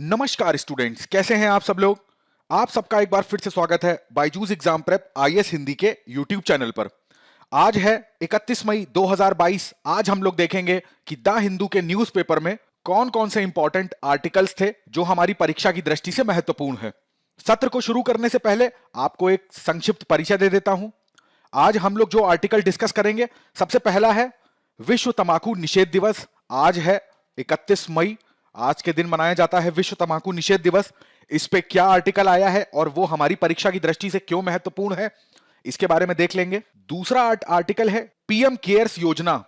नमस्कार स्टूडेंट्स, कैसे हैं आप सब लोग। आप सबका एक बार फिर से स्वागत है Byju's exam prep IAS Hindi के यूट्यूब चैनल पर। आज है 31 मई 2022। आज हम लोग देखेंगे कि द हिंदू के न्यूज़पेपर में कौन कौन से इंपॉर्टेंट आर्टिकल्स थे जो हमारी परीक्षा की दृष्टि से महत्वपूर्ण है। सत्र को शुरू करने से पहले आपको एक संक्षिप्त परिचय दे देता हूं। आज हम लोग जो आर्टिकल डिस्कस करेंगे, सबसे पहला है विश्व तंबाकू निषेध दिवस। आज है 31 मई, आज के दिन मनाया जाता है विश्व तंबाकू निषेध दिवस। इस पे क्या आर्टिकल आया है और वो हमारी परीक्षा की दृष्टि से क्यों महत्वपूर्ण है, इसके बारे में देख लेंगे। दूसरा आर्टिकल है पीएम केयर्स योजना।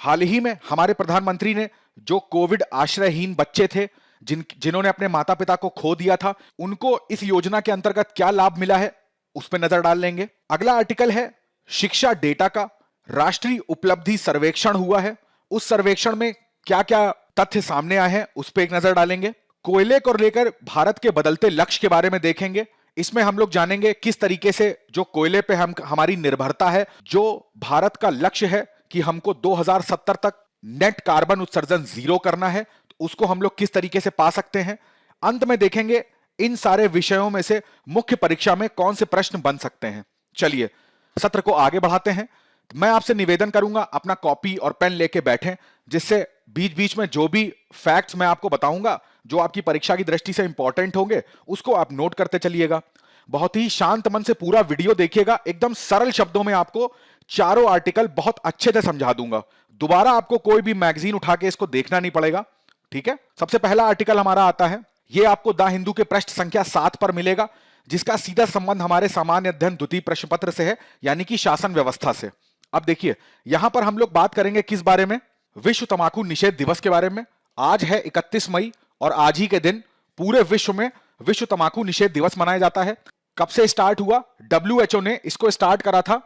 हाल ही में हमारे प्रधानमंत्री ने जो कोविड आश्रयहीन बच्चे थे, जिन्होंने अपने माता पिता को खो दिया था, उनको इस योजना के अंतर्गत क्या लाभ मिला है, उस पर नजर डाल लेंगे। अगला आर्टिकल है शिक्षा डेटा का। राष्ट्रीय उपलब्धि सर्वेक्षण हुआ है, उस सर्वेक्षण में क्या क्या तथ्य सामने आए हैं उस पर एक नजर डालेंगे। कोयले को लेकर भारत के बदलते लक्ष्य के बारे में देखेंगे। इसमें हम लोग जानेंगे किस तरीके से जो कोयले पे हमारी निर्भरता है, जो भारत का लक्ष्य है कि हमको 2070 तक नेट कार्बन उत्सर्जन जीरो करना है, तो उसको हम लोग किस तरीके से पा सकते हैं। अंत में देखेंगे इन सारे विषयों में से मुख्य परीक्षा में कौन से प्रश्न बन सकते हैं। चलिए सत्र को आगे बढ़ाते हैं। मैं आपसे निवेदन करूंगा अपना कॉपी और पेन लेके बैठें, जिससे बीच बीच में जो भी फैक्ट्स मैं आपको बताऊंगा, जो आपकी परीक्षा की दृष्टि से इंपॉर्टेंट होंगे, उसको आप नोट करते चलिएगा। बहुत ही शांत मन से पूरा वीडियो देखिएगा। एकदम सरल शब्दों में आपको चारों आर्टिकल बहुत अच्छे से समझा दूंगा। दोबारा आपको कोई भी मैगजीन उठा के इसको देखना नहीं पड़ेगा, ठीक है। सबसे पहला आर्टिकल हमारा आता है, यह आपको द हिंदू के पृष्ठ संख्या 7 पर मिलेगा, जिसका सीधा संबंध हमारे सामान्य अध्ययन द्वितीय प्रश्न पत्र से है, यानी कि शासन व्यवस्था से। अब देखिए, यहां पर हम लोग बात करेंगे किस बारे में, विश्व तंबाकू निषेध दिवस के बारे में। आज है 31 मई और आज ही के दिन पूरे विश्व में विश्व तंबाकू निषेध दिवस मनाया जाता है। कब से स्टार्ट हुआ? डब्ल्यूएचओ ने इसको स्टार्ट करा था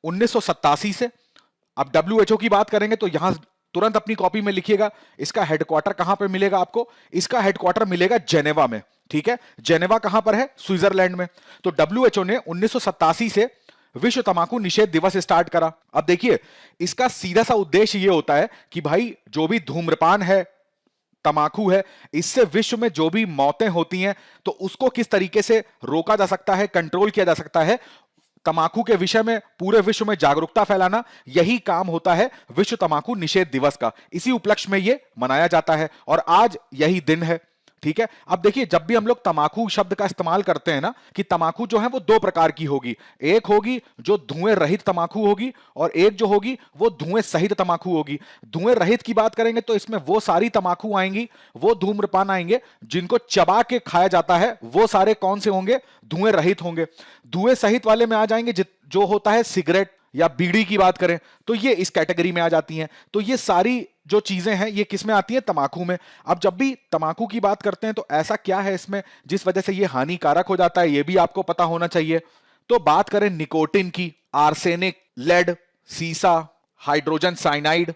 1987 से। अब डब्ल्यूएचओ की बात करेंगे तो यहां तुरंत अपनी कॉपी में लिखिएगा, इसका हेडक्वार्टर कहां पर मिलेगा आपको। इसका हेडक्वार्टर मिलेगा जेनेवा में, ठीक है। जेनेवा कहां पर है? स्विट्जरलैंड में। तो डब्ल्यूएचओ ने 1987 से विश्व तंबाकू निषेध दिवस स्टार्ट करा। अब देखिए, इसका सीधा सा उद्देश्य यह होता है कि भाई जो भी धूम्रपान है, तंबाकू है, इससे विश्व में जो भी मौतें होती हैं तो उसको किस तरीके से रोका जा सकता है, कंट्रोल किया जा सकता है। तंबाकू के विषय में पूरे विश्व में जागरूकता फैलाना, यही काम होता है विश्व तंबाकू निषेध दिवस का। इसी उपलक्ष्य में यह मनाया जाता है और आज यही दिन है, ठीक है। अब देखिए, जब भी हम लोग तंबाकू शब्द का इस्तेमाल करते हैं ना, कि तंबाकू जो है वो दो प्रकार की होगी। एक होगी जो धुएं रहित तंबाकू होगी और एक जो होगी वो धुएं सहित तंबाकू होगी। धुएं रहित की बात करेंगे तो इसमें वो सारी तंबाकू आएंगी, वो धूम्रपान आएंगे जिनको चबा के खाया जाता है, वो सारे कौन से होंगे? धुएं रहित होंगे। धुएं सहित वाले में आ जाएंगे जो होता है सिगरेट या बीड़ी की बात करें तो ये इस कैटेगरी में आ जाती हैं। तो ये सारी जो चीजें हैं ये किस में आती है? तंबाकू में। अब जब भी तंबाकू की बात करते हैं तो ऐसा क्या है इसमें जिस वजह से ये हानिकारक हो जाता है, ये भी आपको पता होना चाहिए। तो बात करें निकोटिन की, आर्सेनिक, लेड, सीसा, हाइड्रोजन साइनाइड,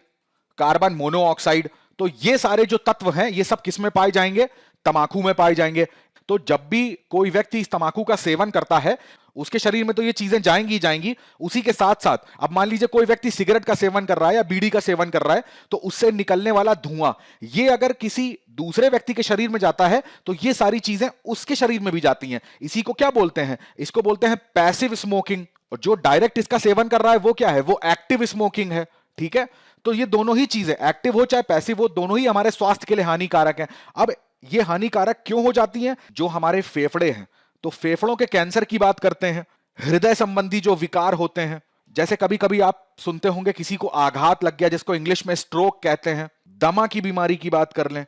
कार्बन मोनोऑक्साइड, तो ये सारे जो तत्व हैं ये सब किस में पाए जाएंगे? तंबाकू में पाए जाएंगे। तो जब भी कोई व्यक्ति इस तंबाकू का सेवन करता है, उसके शरीर में तो ये चीजें जाएंगी ही जाएंगी। उसी के साथ साथ अब मान लीजिए कोई व्यक्ति सिगरेट का सेवन कर रहा है या बीड़ी का सेवन कर रहा है, तो उससे निकलने वाला धुआं ये अगर किसी दूसरे व्यक्ति के शरीर में जाता है तो ये सारी चीजें उसके शरीर में भी जाती हैं। इसी को क्या बोलते हैं? इसको बोलते हैं पैसिव स्मोकिंग। और जो डायरेक्ट इसका सेवन कर रहा है वो क्या है? वो एक्टिव स्मोकिंग है, ठीक है। तो ये दोनों ही चीजें, एक्टिव हो चाहे पैसिव हो, दोनों ही हमारे स्वास्थ्य के लिए हानिकारक हैं। अब ये हानिकारक क्यों हो जाती हैं? जो हमारे फेफड़े हैं, तो फेफड़ों के कैंसर की बात करते हैं, हृदय संबंधी जो विकार होते हैं, जैसे कभी कभी आप सुनते होंगे किसी को आघात लग गया जिसको इंग्लिश में स्ट्रोक कहते हैं, दमा की बीमारी की बात कर लें,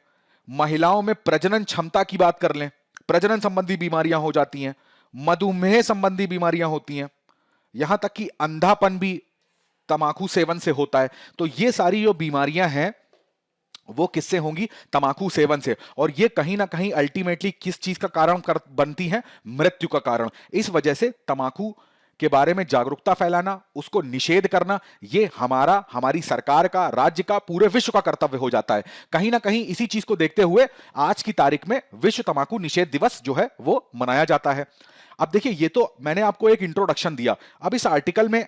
महिलाओं में प्रजनन क्षमता की बात कर लें, प्रजनन संबंधी बीमारियां हो जाती हैं, मधुमेह संबंधी बीमारियां होती हैं, यहां तक कि अंधापन भी तंबाकू सेवन से होता है। तो ये सारी जो बीमारियां हैं वो किससे होंगी? तंबाकू सेवन से। और ये कहीं ना कहीं अल्टीमेटली किस चीज का कारण बनती है? मृत्यु का कारण। इस वजह से तंबाकू के बारे में जागरूकता फैलाना, उसको निषेध करना, ये हमारी सरकार का, राज्य का, पूरे विश्व का कर्तव्य हो जाता है। कहीं ना कहीं इसी चीज को देखते हुए आज की तारीख में विश्व तंबाकू निषेध दिवस जो है वो मनाया जाता है। अब देखिए, ये तो मैंने आपको एक इंट्रोडक्शन दिया। अब इस आर्टिकल में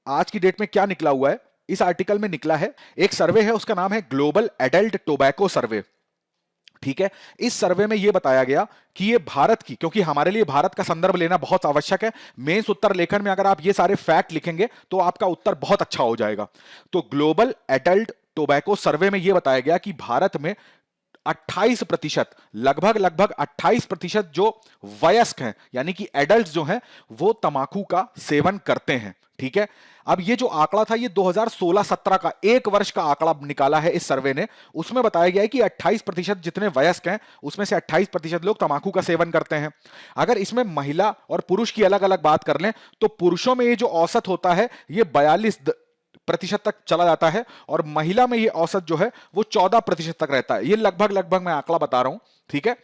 आज की डेट में क्या निकला हुआ है? इस आर्टिकल में निकला है एक सर्वे है, उसका नाम है ग्लोबल एडल्ट टोबैको सर्वे। ठीक है। इस सर्वे में यह बताया गया कि ये भारत की, क्योंकि हमारे लिए भारत का संदर्भ लेना बहुत आवश्यक है, मेंस उत्तर लेखन में अगर आप ये सारे फैक्ट लिखेंगे तो आपका उत्तर बहुत अच्छा हो जाएगा। तो ग्लोबल एडल्ट टोबैको सर्वे में यह बताया गया कि भारत में 28%, लगभग लगभग 28% जो वयस्क हैं यानी कि एडल्ट जो हैं वो तंबाकू का सेवन करते हैं। ठीक है। अब ये जो आंकड़ा था ये 2016-17 का 1 वर्ष का आंकड़ा निकाला है इस सर्वे ने। उसमें बताया गया है कि 28% जितने वयस्क हैं उसमें से 28% लोग तंबाकू का सेवन करते हैं। अगर इसमें महिला और पुरुष की अलग अलग बात कर लें तो पुरुषों में ये जो औसत होता है ये 42% तक चला जाता है और महिला में ये औसत जो है वो 14% तक रहता है। ये लगभग लगभग मैं आंकड़ा बता रहा हूं। ठीक है।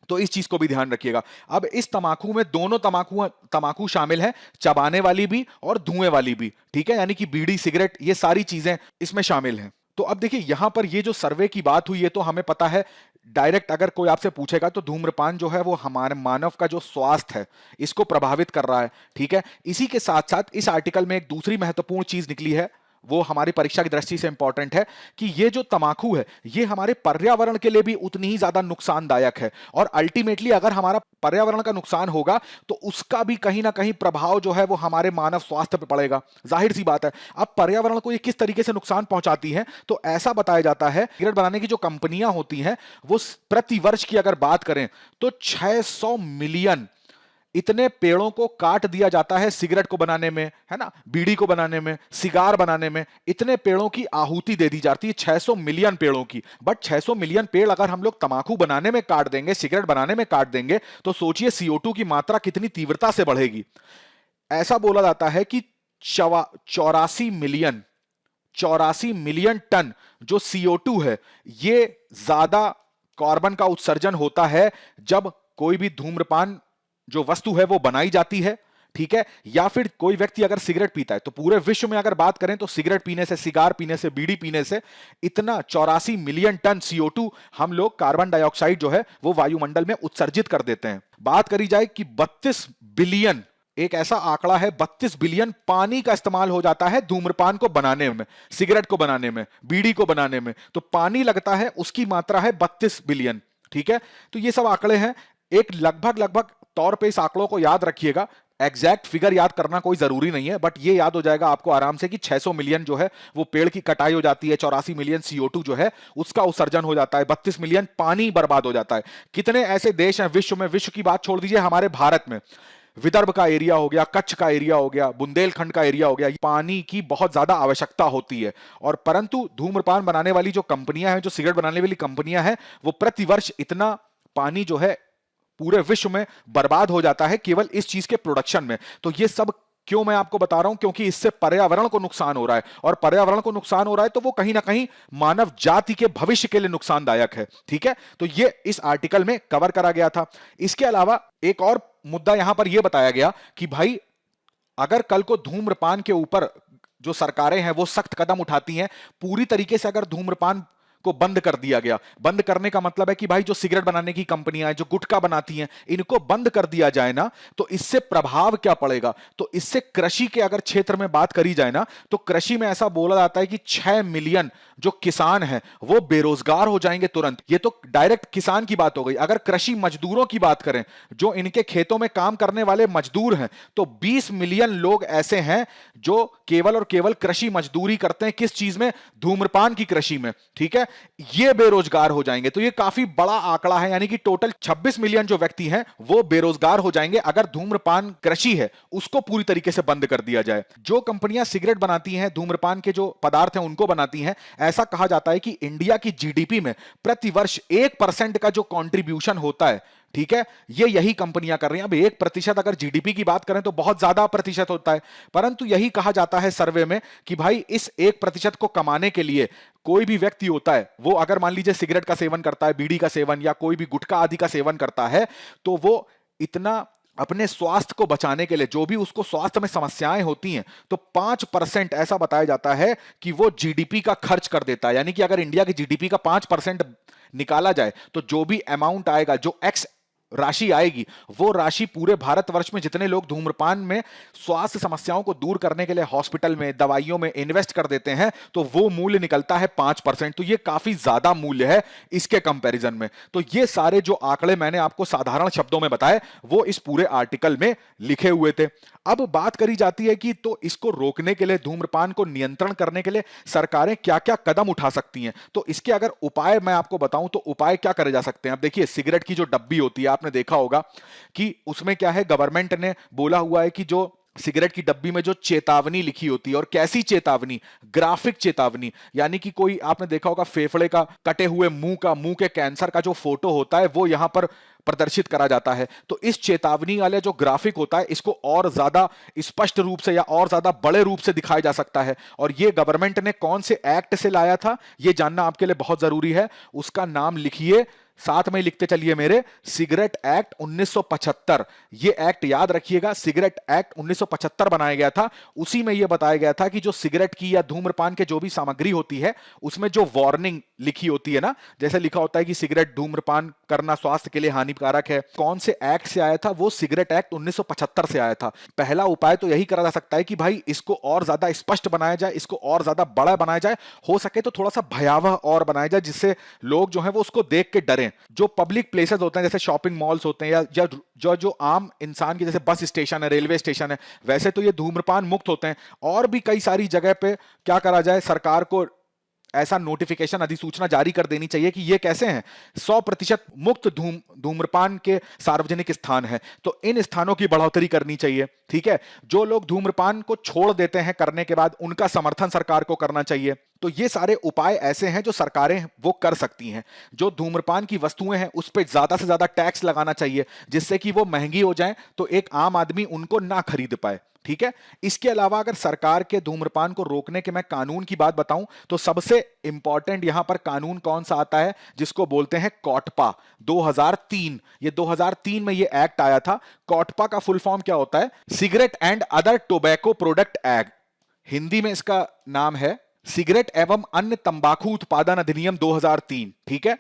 तो इस चीज को भी ध्यान रखिएगा। अब इस तंबाकू में दोनों तंबाकू शामिल है, चबाने वाली भी और धुएं वाली भी। ठीक है। यानी कि बीड़ी, सिगरेट, ये सारी चीजें इसमें शामिल हैं। तो अब देखिए यहां पर ये जो सर्वे की बात हुई है तो हमें पता है डायरेक्ट अगर कोई आपसे पूछेगा तो धूम्रपान जो है वो हमारे मानव का जो स्वास्थ्य है इसको प्रभावित कर रहा है। ठीक है। इसी के साथ साथ इस आर्टिकल में एक दूसरी महत्वपूर्ण चीज निकली है, वो हमारी परीक्षा की दृष्टि से इंपॉर्टेंट है कि ये जो तंबाकू है ये हमारे पर्यावरण के लिए भी उतनी ही ज्यादा नुकसानदायक है और अल्टीमेटली अगर हमारा पर्यावरण का नुकसान होगा तो उसका भी कहीं ना कहीं प्रभाव जो है वो हमारे मानव स्वास्थ्य पर पड़ेगा। जाहिर सी बात है। अब पर्यावरण को ये किस तरीके से नुकसान पहुंचाती है तो ऐसा बताया जाता है सिगरेट बनाने की जो कंपनियां होती हैं वो प्रति वर्ष की अगर बात करें तो 600 मिलियन इतने पेड़ों को काट दिया जाता है सिगरेट को बनाने में, है ना, बीड़ी को बनाने में, सिगार बनाने में। इतने पेड़ों की आहुति दे दी जाती है, 600 मिलियन पेड़ों की। बट 600 मिलियन पेड़ अगर हम लोग तंबाकू बनाने में काट देंगे, सिगरेट बनाने में काट देंगे तो सोचिए CO2 की मात्रा कितनी तीव्रता से बढ़ेगी। ऐसा बोला जाता है कि 84 मिलियन टन जो CO2 है ये ज्यादा कार्बन का उत्सर्जन होता है जब कोई भी धूम्रपान जो वस्तु है वो बनाई जाती है। ठीक है। या फिर कोई व्यक्ति अगर सिगरेट पीता है तो पूरे विश्व में अगर बात करें तो सिगरेट पीने से, सिगार पीने से, बीड़ी पीने से इतना 84 मिलियन टन CO2 हम लोग कार्बन डाइऑक्साइड जो है वो वायुमंडल में उत्सर्जित कर देते हैं। बात करी जाए कि 32 बिलियन, एक ऐसा आंकड़ा है 32 बिलियन पानी का इस्तेमाल हो जाता है धूम्रपान को बनाने में, सिगरेट को बनाने में, बीड़ी को बनाने में। तो पानी लगता है उसकी मात्रा है 32 बिलियन। ठीक है। तो ये सब आंकड़े हैं। एक लगभग तौर पे इस आंकड़ों को याद रखिएगा। एग्जैक्ट फिगर याद करना कोई जरूरी नहीं है बट ये याद हो जाएगा आपको आराम से कि 600 मिलियन जो है वो पेड़ की कटाई हो जाती है, 84 मिलियन CO2 जो है उसका उत्सर्जन हो जाता है, 32 मिलियन पानी बर्बाद हो जाता है। कितने ऐसे देश हैं विश्व में, विश्व की बात छोड़ दीजिए, हमारे भारत में विदर्भ का एरिया हो गया, कच्छ का एरिया हो गया, बुंदेलखंड का एरिया हो गया, पानी की बहुत ज्यादा आवश्यकता होती है। और परंतु धूम्रपान बनाने वाली जो कंपनियां हैं, जो सिगरेट बनाने वाली कंपनियां हैं, वो प्रतिवर्ष इतना पानी जो है पूरे विश्व में बर्बाद हो जाता है केवल इस चीज के प्रोडक्शन में। तो ये सब क्यों मैं आपको बता रहा हूं, क्योंकि इससे पर्यावरण को नुकसान हो रहा है और पर्यावरण को नुकसान हो रहा है तो वो कहीं ना कहीं मानव जाति के भविष्य के लिए नुकसानदायक है। ठीक है। तो ये इस आर्टिकल में कवर करा गया था। इसके अलावा एक और मुद्दा यहां पर यह बताया गया कि भाई अगर कल को धूम्रपान के ऊपर जो सरकारें हैं वो सख्त कदम उठाती हैं, पूरी तरीके से अगर धूम्रपान को बंद कर दिया गया, बंद करने का मतलब है कि भाई जो सिगरेट बनाने की कंपनियां हैं, जो गुटखा बनाती हैं, इनको बंद कर दिया जाए ना तो इससे प्रभाव क्या पड़ेगा। तो इससे कृषि के अगर क्षेत्र में बात करी जाए ना तो कृषि में ऐसा बोला जाता है कि 6 मिलियन जो किसान हैं वो बेरोजगार हो जाएंगे तुरंत। ये तो डायरेक्ट किसान की बात हो गई। अगर कृषि मजदूरों की बात करें, जो इनके खेतों में काम करने वाले मजदूर हैं, तो 20 मिलियन लोग ऐसे हैं जो केवल और केवल कृषि मजदूरी करते हैं। किस चीज में? धूम्रपान की कृषि में। ठीक है। ये बेरोजगार हो जाएंगे। तो ये काफी बड़ा आंकड़ा है, यानी कि टोटल 26 मिलियन जो व्यक्ति हैं वो बेरोजगार हो जाएंगे अगर धूम्रपान कृषि है उसको पूरी तरीके से बंद कर दिया जाए। जो कंपनियां सिगरेट बनाती हैं, धूम्रपान के जो पदार्थ हैं उनको बनाती हैं, ऐसा कहा जाता है कि इंडिया की GDP में प्रतिवर्ष 1% का जो कंट्रीब्यूशन होता है, ठीक है, ये यही कंपनियां कर रही हैं। अब 1% अगर GDP की बात करें तो बहुत ज्यादा प्रतिशत होता है, परंतु यही कहा जाता है सर्वे में कि भाई इस 1% को कमाने के लिए कोई भी व्यक्ति होता है, वो अगर मान लीजिए सिगरेट का सेवन करता है, बीड़ी का सेवन या कोई भी गुटखा आदि का सेवन करता है, तो वो इतना अपने स्वास्थ्य को बचाने के लिए, जो भी उसको स्वास्थ्य में समस्याएं होती हैं, तो 5% ऐसा बताया जाता है कि वो GDP का खर्च कर देता है। यानी कि अगर इंडिया की GDP का 5% निकाला जाए तो जो भी अमाउंट आएगा, जो एक्स राशि आएगी, वो राशि पूरे भारतवर्ष में जितने लोग धूम्रपान में स्वास्थ्य समस्याओं को दूर करने के लिए हॉस्पिटल में, दवाइयों में इन्वेस्ट कर देते हैं, तो वो मूल्य निकलता है 5%। तो ये काफी ज्यादा मूल्य है इसके कंपैरिजन में। तो ये सारे जो आंकड़े मैंने आपको साधारण शब्दों में बताए, वो इस पूरे आर्टिकल में लिखे हुए थे। अब बात करी जाती है कि तो इसको रोकने के लिए, धूम्रपान को नियंत्रण करने के लिए सरकारें क्या क्या कदम उठा सकती हैं। तो इसके अगर उपाय मैं आपको बताऊं तो उपाय क्या करे जा सकते हैं। अब देखिए, सिगरेट की जो डब्बी होती है, आपने देखा होगा कि उसमें क्या है, गवर्नमेंट ने बोला हुआ है कि जो सिगरेट की डब्बी में जो चेतावनी लिखी होती है, और कैसी चेतावनी, ग्राफिक चेतावनी, यानी कि कोई आपने देखा होगा फेफड़े का कटे हुए मुंह के कैंसर का जो फोटो होता है वो यहां पर प्रदर्शित करा जाता है। तो इस चेतावनी वाले जो ग्राफिक होता है, इसको और ज्यादा स्पष्ट रूप से या और ज्यादा बड़े रूप से दिखाया जा सकता है। और ये गवर्नमेंट ने कौन से एक्ट से लाया था, ये जानना आपके लिए बहुत जरूरी है। उसका नाम लिखिए, साथ में लिखते चलिए मेरे, सिगरेट एक्ट 1975। ये एक्ट याद रखिएगा, सिगरेट एक्ट 1975 बनाया गया था। उसी में यह बताया गया था कि जो सिगरेट की या धूम्रपान के जो भी सामग्री होती है, उसमें जो वार्निंग लिखी होती है ना, जैसे लिखा होता है कि सिगरेट धूम्रपान करना स्वास्थ्य के लिए हानिकारक है। कौन से एक्ट से आया था, वो सिगरेट एक्ट 1975 से आया था। पहला उपाय तो यही करा जा सकता है कि भाई इसको और ज्यादा स्पष्ट बनाया जाए, इसको और ज्यादा बड़ा बनाया जाए, हो सके तो थोड़ा सा भयावह और बनाया जाए, जिससे लोग जो है वो उसको देख के डरें। जो पब्लिक प्लेसेस होते हैं, जैसे शॉपिंग मॉल्स होते हैं, या जो आम इंसान की, जैसे बस स्टेशन है, रेलवे स्टेशन है, वैसे तो ये धूम्रपान मुक्त होते हैं। और भी कई सारी जगह पे क्या करा जाए, सरकार को ऐसा नोटिफिकेशन, अधिसूचना जारी कर देनी चाहिए कि ये कैसे हैं, 100% मुक्त धूम्रपान के सार्वजनिक स्थान है, तो इन स्थानों की बढ़ोतरी करनी चाहिए। ठीक है, जो लोग धूम्रपान को छोड़ देते हैं करने के बाद, उनका समर्थन सरकार को करना चाहिए। तो ये सारे उपाय ऐसे हैं जो सरकारें वो कर सकती हैं। जो धूम्रपान की वस्तुएं हैं, उस पर ज्यादा से ज्यादा टैक्स लगाना चाहिए, जिससे कि वो महंगी हो जाएं, तो एक आम आदमी उनको ना खरीद पाए। ठीक है, इसके अलावा अगर सरकार के धूम्रपान को रोकने के मैं कानून की बात बताऊं, तो सबसे इंपॉर्टेंट यहां पर कानून कौन सा आता है, जिसको बोलते हैं कॉटपा 2003। ये 2003 में ये एक्ट आया था। कॉटपा का फुल फॉर्म क्या होता है, cigarette and other tobacco product act. Hindi में इसका नाम है सिगरेट एवं अन्य तंबाकू उत्पादन अधिनियम 2003। ठीक है,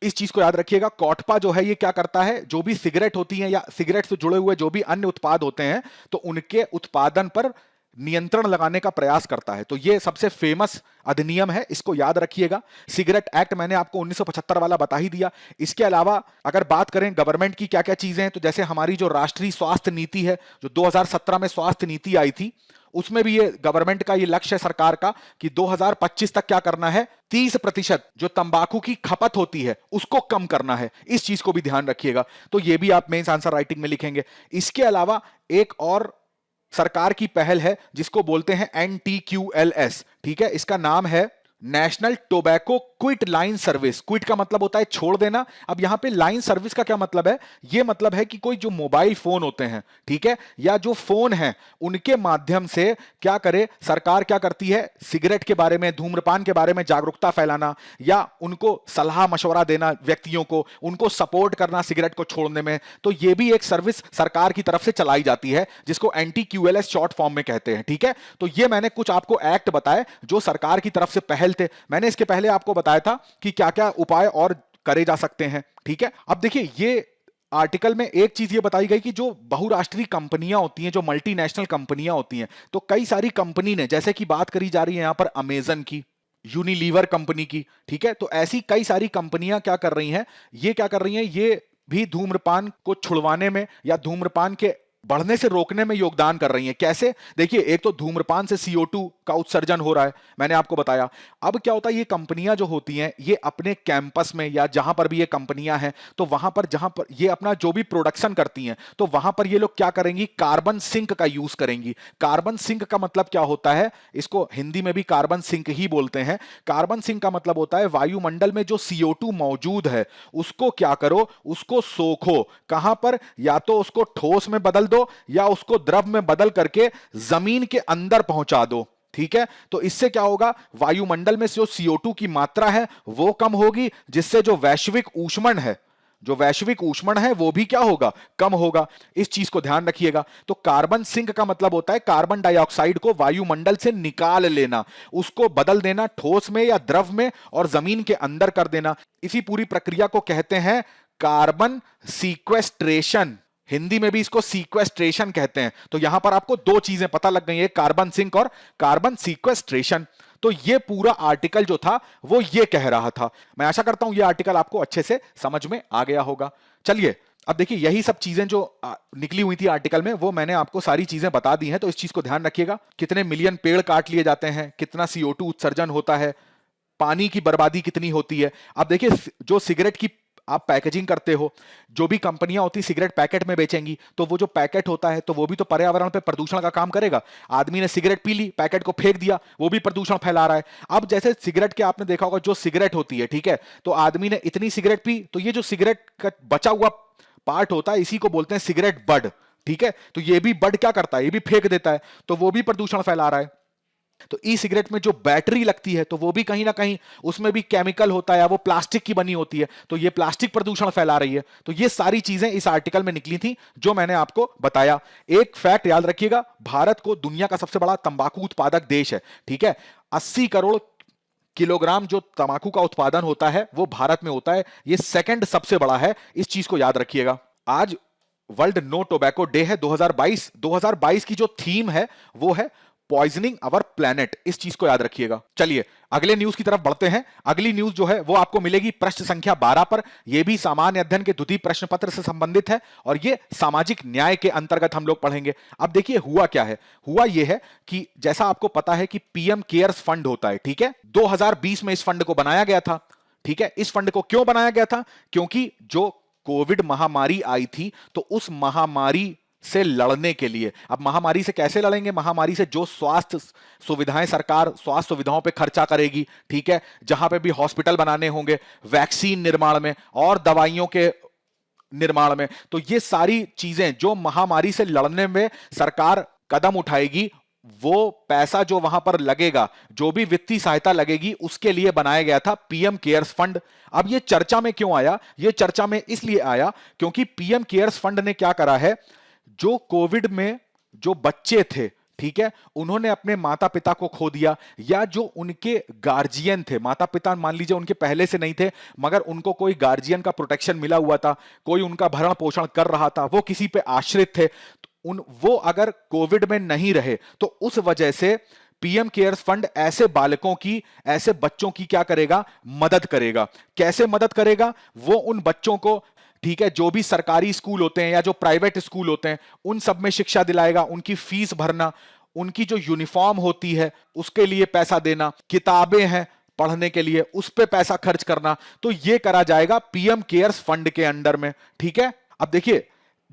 इस चीज को याद रखिएगा। कॉटपा जो है ये क्या करता है, जो भी सिगरेट होती है या सिगरेट से जुड़े हुए जो भी अन्य उत्पाद होते हैं, तो उनके उत्पादन पर नियंत्रण लगाने का प्रयास करता है। तो ये सबसे फेमस अधिनियम है, इसको याद रखिएगा। सिगरेट एक्ट मैंने आपको 1975 वाला बता ही दिया। इसके अलावा अगर बात करें गवर्नमेंट की क्या क्या चीजें हैं, तो जैसे हमारी जो राष्ट्रीय स्वास्थ्य नीति है, जो 2017 में स्वास्थ्य नीति आई थी, उसमें भी ये गवर्नमेंट का ये लक्ष्य है सरकार का कि 2025 तक क्या करना है, 30% जो तंबाकू की खपत होती है उसको कम करना है। इस चीज को भी ध्यान रखिएगा। तो ये भी आप मेंस आंसर राइटिंग में लिखेंगे। इसके अलावा एक और सरकार की पहल है जिसको बोलते हैं NTQLS। ठीक है, इसका नाम है national tobacco quit line service. Quit का मतलब होता है छोड़ देना। अब यहां पे लाइन सर्विस का क्या मतलब है, ये मतलब है कि कोई जो मोबाइल फोन होते हैं, ठीक है, या जो फोन है, उनके माध्यम से क्या करे सरकार, क्या करती है, सिगरेट के बारे में, धूम्रपान के बारे में जागरूकता फैलाना, या उनको सलाह मशवरा देना, व्यक्तियों को उनको सपोर्ट करना सिगरेट को छोड़ने में। तो ये भी एक सर्विस सरकार की तरफ से चलाई जाती है, जिसको NTQLS शॉर्ट फॉर्म में कहते हैं। ठीक है, तो ये मैंने कुछ आपको एक्ट बताए जो सरकार की तरफ से पहल थे। मैंने इसके पहले आपको बताया था कि क्या क्या उपाय और करे जा सकते हैं। ठीक है, अब देखिए, ये आर्टिकल में एक चीज ये बताई गई कि जो बहुराष्ट्रीय कंपनियां होती हैं, जो मल्टीनेशनल कंपनियां होती हैं, तो कई सारी कंपनी ने, जैसे कि बात करी जा रही है यहां पर अमेजन की, यूनिलीवर कंपनी की, ठीक है, तो ऐसी कई सारी कंपनियां क्या कर रही हैं, ये क्या कर रही हैं, ये भी धूम्रपान को छुड़वाने में या धूम्रपान के बढ़ने से रोकने में योगदान कर रही हैं। कैसे, देखिए, एक तो धूम्रपान से CO2 का उत्सर्जन हो रहा है, मैंने आपको बताया। अब क्या होता है, ये कंपनियां जो होती हैं, ये अपने कैंपस में या जहां पर भी ये कंपनियां हैं, तो वहां पर जहां पर ये अपना जो भी प्रोडक्शन करती हैं, तो वहां पर ये लोग क्या करेंगी, कार्बन सिंक का यूज करेंगी। कार्बन सिंक का मतलब क्या होता है, इसको हिंदी में भी कार्बन सिंक ही बोलते हैं। कार्बन सिंक का मतलब होता है वायुमंडल में जो CO2 मौजूद है, उसको क्या करो, उसको सोखो। कहां पर, या तो उसको ठोस में बदल दो या उसको द्रव में बदल करके जमीन के अंदर पहुंचा दो। ठीक है, तो इससे क्या होगा, वायुमंडल में जो CO2 की मात्रा है वो कम होगी, जिससे जो वैश्विक ऊष्मन है वो भी क्या होगा, कम होगा। इस चीज को ध्यान रखिएगा। तो कार्बन सिंक का मतलब होता है कार्बन डाइऑक्साइड को वायुमंडल से निकाल लेना, उसको बदल देना ठोस में या द्रव में और जमीन के अंदर कर देना। इसी पूरी प्रक्रिया को कहते हैं कार्बन सीक्वेस्ट्रेशन, हिंदी में भी इसको सीक्वेस्ट्रेशन कहते हैं। तो यहां पर आपको दो चीजें पता लग गई है, कार्बन सिंक और कार्बन सीक्वेस्ट्रेशन। तो ये पूरा आर्टिकल जो था वो ये कह रहा था। मैं आशा करता हूं ये आर्टिकल आपको अच्छे से समझ में आ गया होगा। चलिए अब देखिए, यही सब चीजें जो निकली हुई थी आर्टिकल में, वो मैंने आपको सारी चीजें बता दी हैं। तो इस चीज को ध्यान रखिएगा, कितने मिलियन पेड़ काट लिए जाते हैं, कितना CO2 उत्सर्जन होता है, पानी की बर्बादी कितनी होती है। अब देखिए, जो सिगरेट की आप पैकेजिंग करते हो, जो भी कंपनियां होती सिगरेट पैकेट में बेचेंगी, तो वो जो पैकेट होता है तो वो भी तो पर्यावरण पे प्रदूषण का काम करेगा। आदमी ने सिगरेट पी ली, पैकेट को फेंक दिया, वो भी प्रदूषण फैला रहा है। अब जैसे सिगरेट के आपने देखा होगा, जो सिगरेट होती है, ठीक है, तो आदमी ने इतनी सिगरेट पी, तो ये जो सिगरेट का बचा हुआ पार्ट होता है, इसी को बोलते हैं सिगरेट बड, ठीक है। तो ये भी बड क्या करता है, ये भी फेंक देता है, तो वो भी प्रदूषण फैला रहा है। तो ई सिगरेट में जो बैटरी लगती है, तो वो भी कहीं ना कहीं उसमें भी केमिकल होता है, या वो प्लास्टिक की बनी होती है, तो ये प्लास्टिक प्रदूषण फैला रही है। तो ये सारी चीजें इस आर्टिकल में निकली थी जो मैंने आपको बताया। एक फैक्ट याद रखिएगा, भारत को दुनिया का सबसे बड़ा तंबाकू उत्पादक देश है, ठीक है। 80 करोड़ किलोग्राम जो तंबाकू का उत्पादन होता है वो भारत में होता है, ये सेकंड सबसे बड़ा है। इस चीज को याद रखिएगा। आज वर्ल्ड नो टोबैको डे है 2022। 2022 की जो थीम है वो है पॉइजनिंग अवर प्लेनेट। इस चीज को याद रखिएगा। चलिए अगले न्यूज की तरफ बढ़ते हैं। अगली न्यूज जो है वो आपको मिलेगी प्रश्न संख्या 12 पर। यह भी सामान्य अध्ययन के द्वितीय प्रश्न पत्र से संबंधित है और यह सामाजिक न्याय के अंतर्गत हम लोग पढ़ेंगे। अब देखिए हुआ क्या है, हुआ यह है कि जैसा आपको पता है कि पीएम केयर्स फंड होता है, ठीक है। 2020 में इस फंड को बनाया गया था, ठीक है। इस फंड को क्यों बनाया गया था, क्योंकि जो कोविड महामारी आई थी, तो उस महामारी से लड़ने के लिए, अब महामारी से कैसे लड़ेंगे, महामारी से जो स्वास्थ्य सुविधाएं सरकार स्वास्थ्य सुविधाओं पे खर्चा करेगी, ठीक है, जहां पे भी हॉस्पिटल बनाने होंगे, वैक्सीन निर्माण में और दवाइयों के निर्माण में, तो ये सारी चीजें जो महामारी से लड़ने में सरकार कदम उठाएगी, वो पैसा जो वहां पर लगेगा, जो भी वित्तीय सहायता लगेगी, उसके लिए बनाया गया था पीएम केयर्स फंड। अब ये चर्चा में क्यों आया, ये चर्चा में इसलिए आया क्योंकि पीएम केयर्स फंड ने क्या करा है, जो कोविड में जो बच्चे थे, ठीक है, उन्होंने अपने माता पिता को खो दिया, या जो उनके गार्जियन थे, माता पिता मान लीजिए उनके पहले से नहीं थे मगर उनको कोई गार्जियन का प्रोटेक्शन मिला हुआ था, कोई उनका भरण पोषण कर रहा था, वो किसी पे आश्रित थे, वो अगर कोविड में नहीं रहे, तो उस वजह से पीएम केयर्स फंड ऐसे बालकों की, ऐसे बच्चों की क्या करेगा, मदद करेगा। कैसे मदद करेगा, वो उन बच्चों को, ठीक है, जो भी सरकारी स्कूल होते हैं या जो प्राइवेट स्कूल होते हैं, उन सब में शिक्षा दिलाएगा, उनकी फीस भरना, उनकी जो यूनिफॉर्म होती है उसके लिए पैसा देना, किताबें हैं पढ़ने के लिए उस पे पैसा खर्च करना, तो ये करा जाएगा पीएम केयर्स फंड के अंडर में, ठीक है। अब देखिए,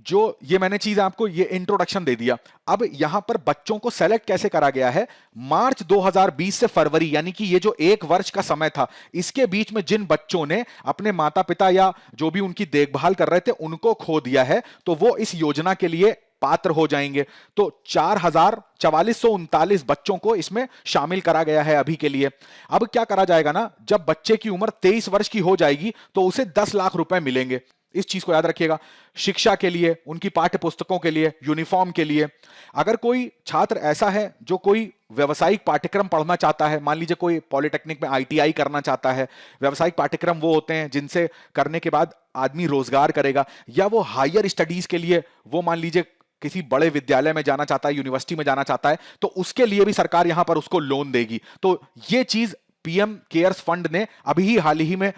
जो ये मैंने चीज आपको ये इंट्रोडक्शन दे दिया। अब यहां पर बच्चों को सेलेक्ट कैसे करा गया है, मार्च 2020 से फरवरी, यानी कि ये जो 1 वर्ष का समय था, इसके बीच में जिन बच्चों ने अपने माता पिता या जो भी उनकी देखभाल कर रहे थे उनको खो दिया है, तो वो इस योजना के लिए पात्र हो जाएंगे। तो 4,4439 बच्चों को इसमें शामिल करा गया है अभी के लिए। अब क्या करा जाएगा ना, जब बच्चे की उम्र 23 वर्ष की हो जाएगी तो उसे 10 लाख रुपए मिलेंगे। इस चीज को याद रखिएगा। शिक्षा के लिए, उनकी पाठ्य पुस्तकों के लिए, यूनिफॉर्म के लिए। अगर कोई छात्र ऐसा है जो कोई व्यवसायिक पाठ्यक्रम पढ़ना चाहता है, मान लीजिए कोई पॉलिटेक्निक में ITI करना चाहता है, व्यवसायिक पाठ्यक्रम वो होते हैं जिनसे करने के बाद आदमी रोजगार करेगा, या वो हायर स्टडीज के लिए वो मान लीजिए किसी बड़े विद्यालय में जाना चाहता है, यूनिवर्सिटी में जाना चाहता है, तो उसके लिए भी सरकार यहां पर उसको लोन देगी। तो ये चीज पीएम केयर्स फंड ने अभी ही हाल ही में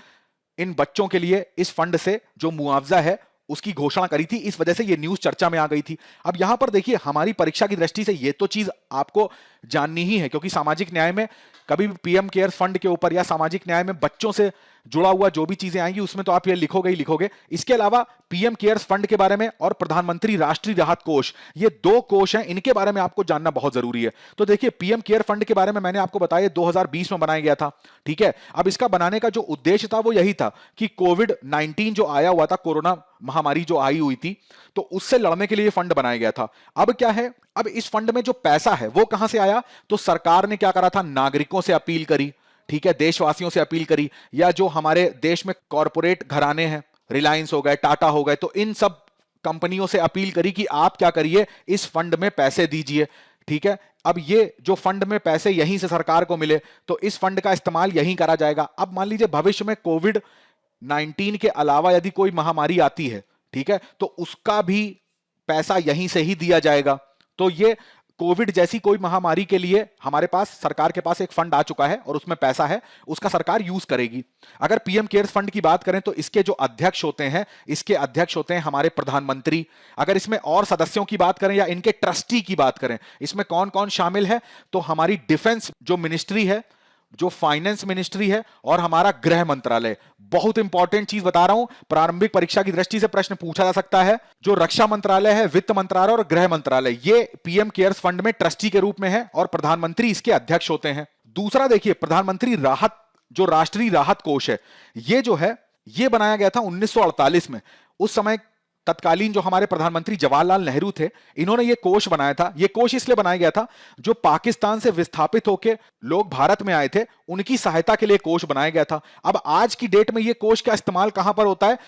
इन बच्चों के लिए इस फंड से जो मुआवजा है उसकी घोषणा करी थी, इस वजह से ये न्यूज चर्चा में आ गई थी। अब यहां पर देखिए, हमारी परीक्षा की दृष्टि से ये तो चीज आपको जाननी ही है, क्योंकि सामाजिक न्याय में कभी भी पीएम केयर्स फंड के ऊपर या सामाजिक न्याय में बच्चों से जुड़ा हुआ जो भी चीजें आएंगी उसमें तो आप ये लिखोगे ही लिखोगे। इसके अलावा पीएम केयर्स फंड के बारे में और प्रधानमंत्री राष्ट्रीय राहत कोष, ये 2 कोष हैं, इनके बारे में आपको जानना बहुत जरूरी है। तो देखिए, पीएम केयर फंड के बारे में मैंने आपको बताया 2020 में बनाया गया था, ठीक है। अब इसका बनाने का जो उद्देश्य था वो यही था कि कोविड-19 जो आया हुआ था, कोरोना महामारी जो आई हुई थी, तो उससे लड़ने के लिए फंड बनाया गया था। अब क्या है, अब इस फंड में जो पैसा है वो कहां से आया, तो सरकार ने क्या करा था, नागरिकों से अपील करी, ठीक है, देशवासियों से अपील करी, या जो हमारे देश में कॉरपोरेट घराने हैं, रिलायंस हो गए, टाटा हो गए, तो इन सब कंपनियों से अपील करी कि आप क्या करिए, इस फंड में पैसे दीजिए, ठीक है। अब ये जो फंड में पैसे यहीं से सरकार को मिले, तो इस फंड का इस्तेमाल यहीं करा जाएगा। अब मान लीजिए भविष्य में कोविड 19 के अलावा यदि कोई महामारी आती है, ठीक है, तो उसका भी पैसा यहीं से ही दिया जाएगा। तो ये कोविड जैसी कोई महामारी के लिए हमारे पास, सरकार के पास एक फंड आ चुका है और उसमें पैसा है, उसका सरकार यूज करेगी। अगर पीएम केयर्स फंड की बात करें तो इसके जो अध्यक्ष होते हैं, इसके अध्यक्ष होते हैं हमारे प्रधानमंत्री। अगर इसमें और सदस्यों की बात करें या इनके ट्रस्टी की बात करें, इसमें कौन कौन शामिल है, तो हमारी डिफेंस जो मिनिस्ट्री है, जो फाइनेंस मिनिस्ट्री है, और हमारा गृह मंत्रालय। बहुत इंपॉर्टेंट चीज बता रहा हूं, प्रारंभिक परीक्षा की दृष्टि से प्रश्न पूछा जा सकता है। जो रक्षा मंत्रालय है, वित्त मंत्रालय और गृह मंत्रालय, ये पीएम केयर्स फंड में ट्रस्टी के रूप में है और प्रधानमंत्री इसके अध्यक्ष होते हैं। दूसरा देखिए, प्रधानमंत्री राहत, जो राष्ट्रीय राहत कोष है, ये जो है ये बनाया गया था 1948 में। उस समय तत्कालीन जो हमारे प्रधानमंत्री जवाहरलाल नेहरू थे, इन्होंने ये कोष बनाया था। ये कोष इसलिए बनाया गया था, जो पाकिस्तान से विस्थापित होकर लोग भारत में आए थे, उनकी सहायता के लिए कोष बनाया गया था। अब आज की डेट में ये कोष का इस्तेमाल कहां पर होता है?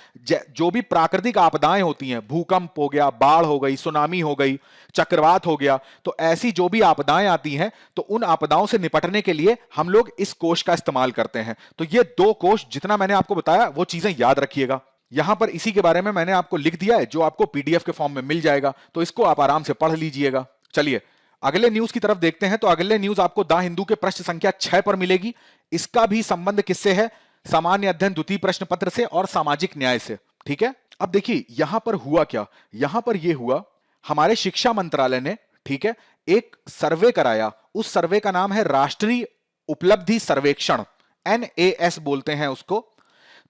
जो भी प्राकृतिक आपदाएं होती हैं, भूकंप हो गया, बाढ़ हो गई, सुनामी हो गई, चक्रवात हो गया, तो ऐसी जो भी आपदाएं आती हैं, तो उन आपदाओं से निपटने के लिए हम लोग इस कोष का इस्तेमाल करते हैं। तो ये दो कोष, जितना मैंने आपको बताया, वो चीजें याद रखिएगा। यहां पर इसी के बारे में मैंने आपको लिख दिया है, जो आपको पीडीएफ के फॉर्म में मिल जाएगा, तो इसको आप आराम से पढ़ लीजिएगा। चलिए अगले न्यूज की तरफ देखते हैं। तो अगले न्यूज आपको द हिंदू के पृष्ठ संख्या 6 पर मिलेगी। इसका भी संबंध किससे है? सामान्य अध्ययन द्वितीय प्रश्न पत्र से और सामाजिक न्याय से। ठीक है, अब देखिए यहां पर हुआ क्या। यहां पर यह हुआ, हमारे शिक्षा मंत्रालय ने, ठीक है, एक सर्वे कराया। उस सर्वे का नाम है राष्ट्रीय उपलब्धि सर्वेक्षण, NAS बोलते हैं उसको।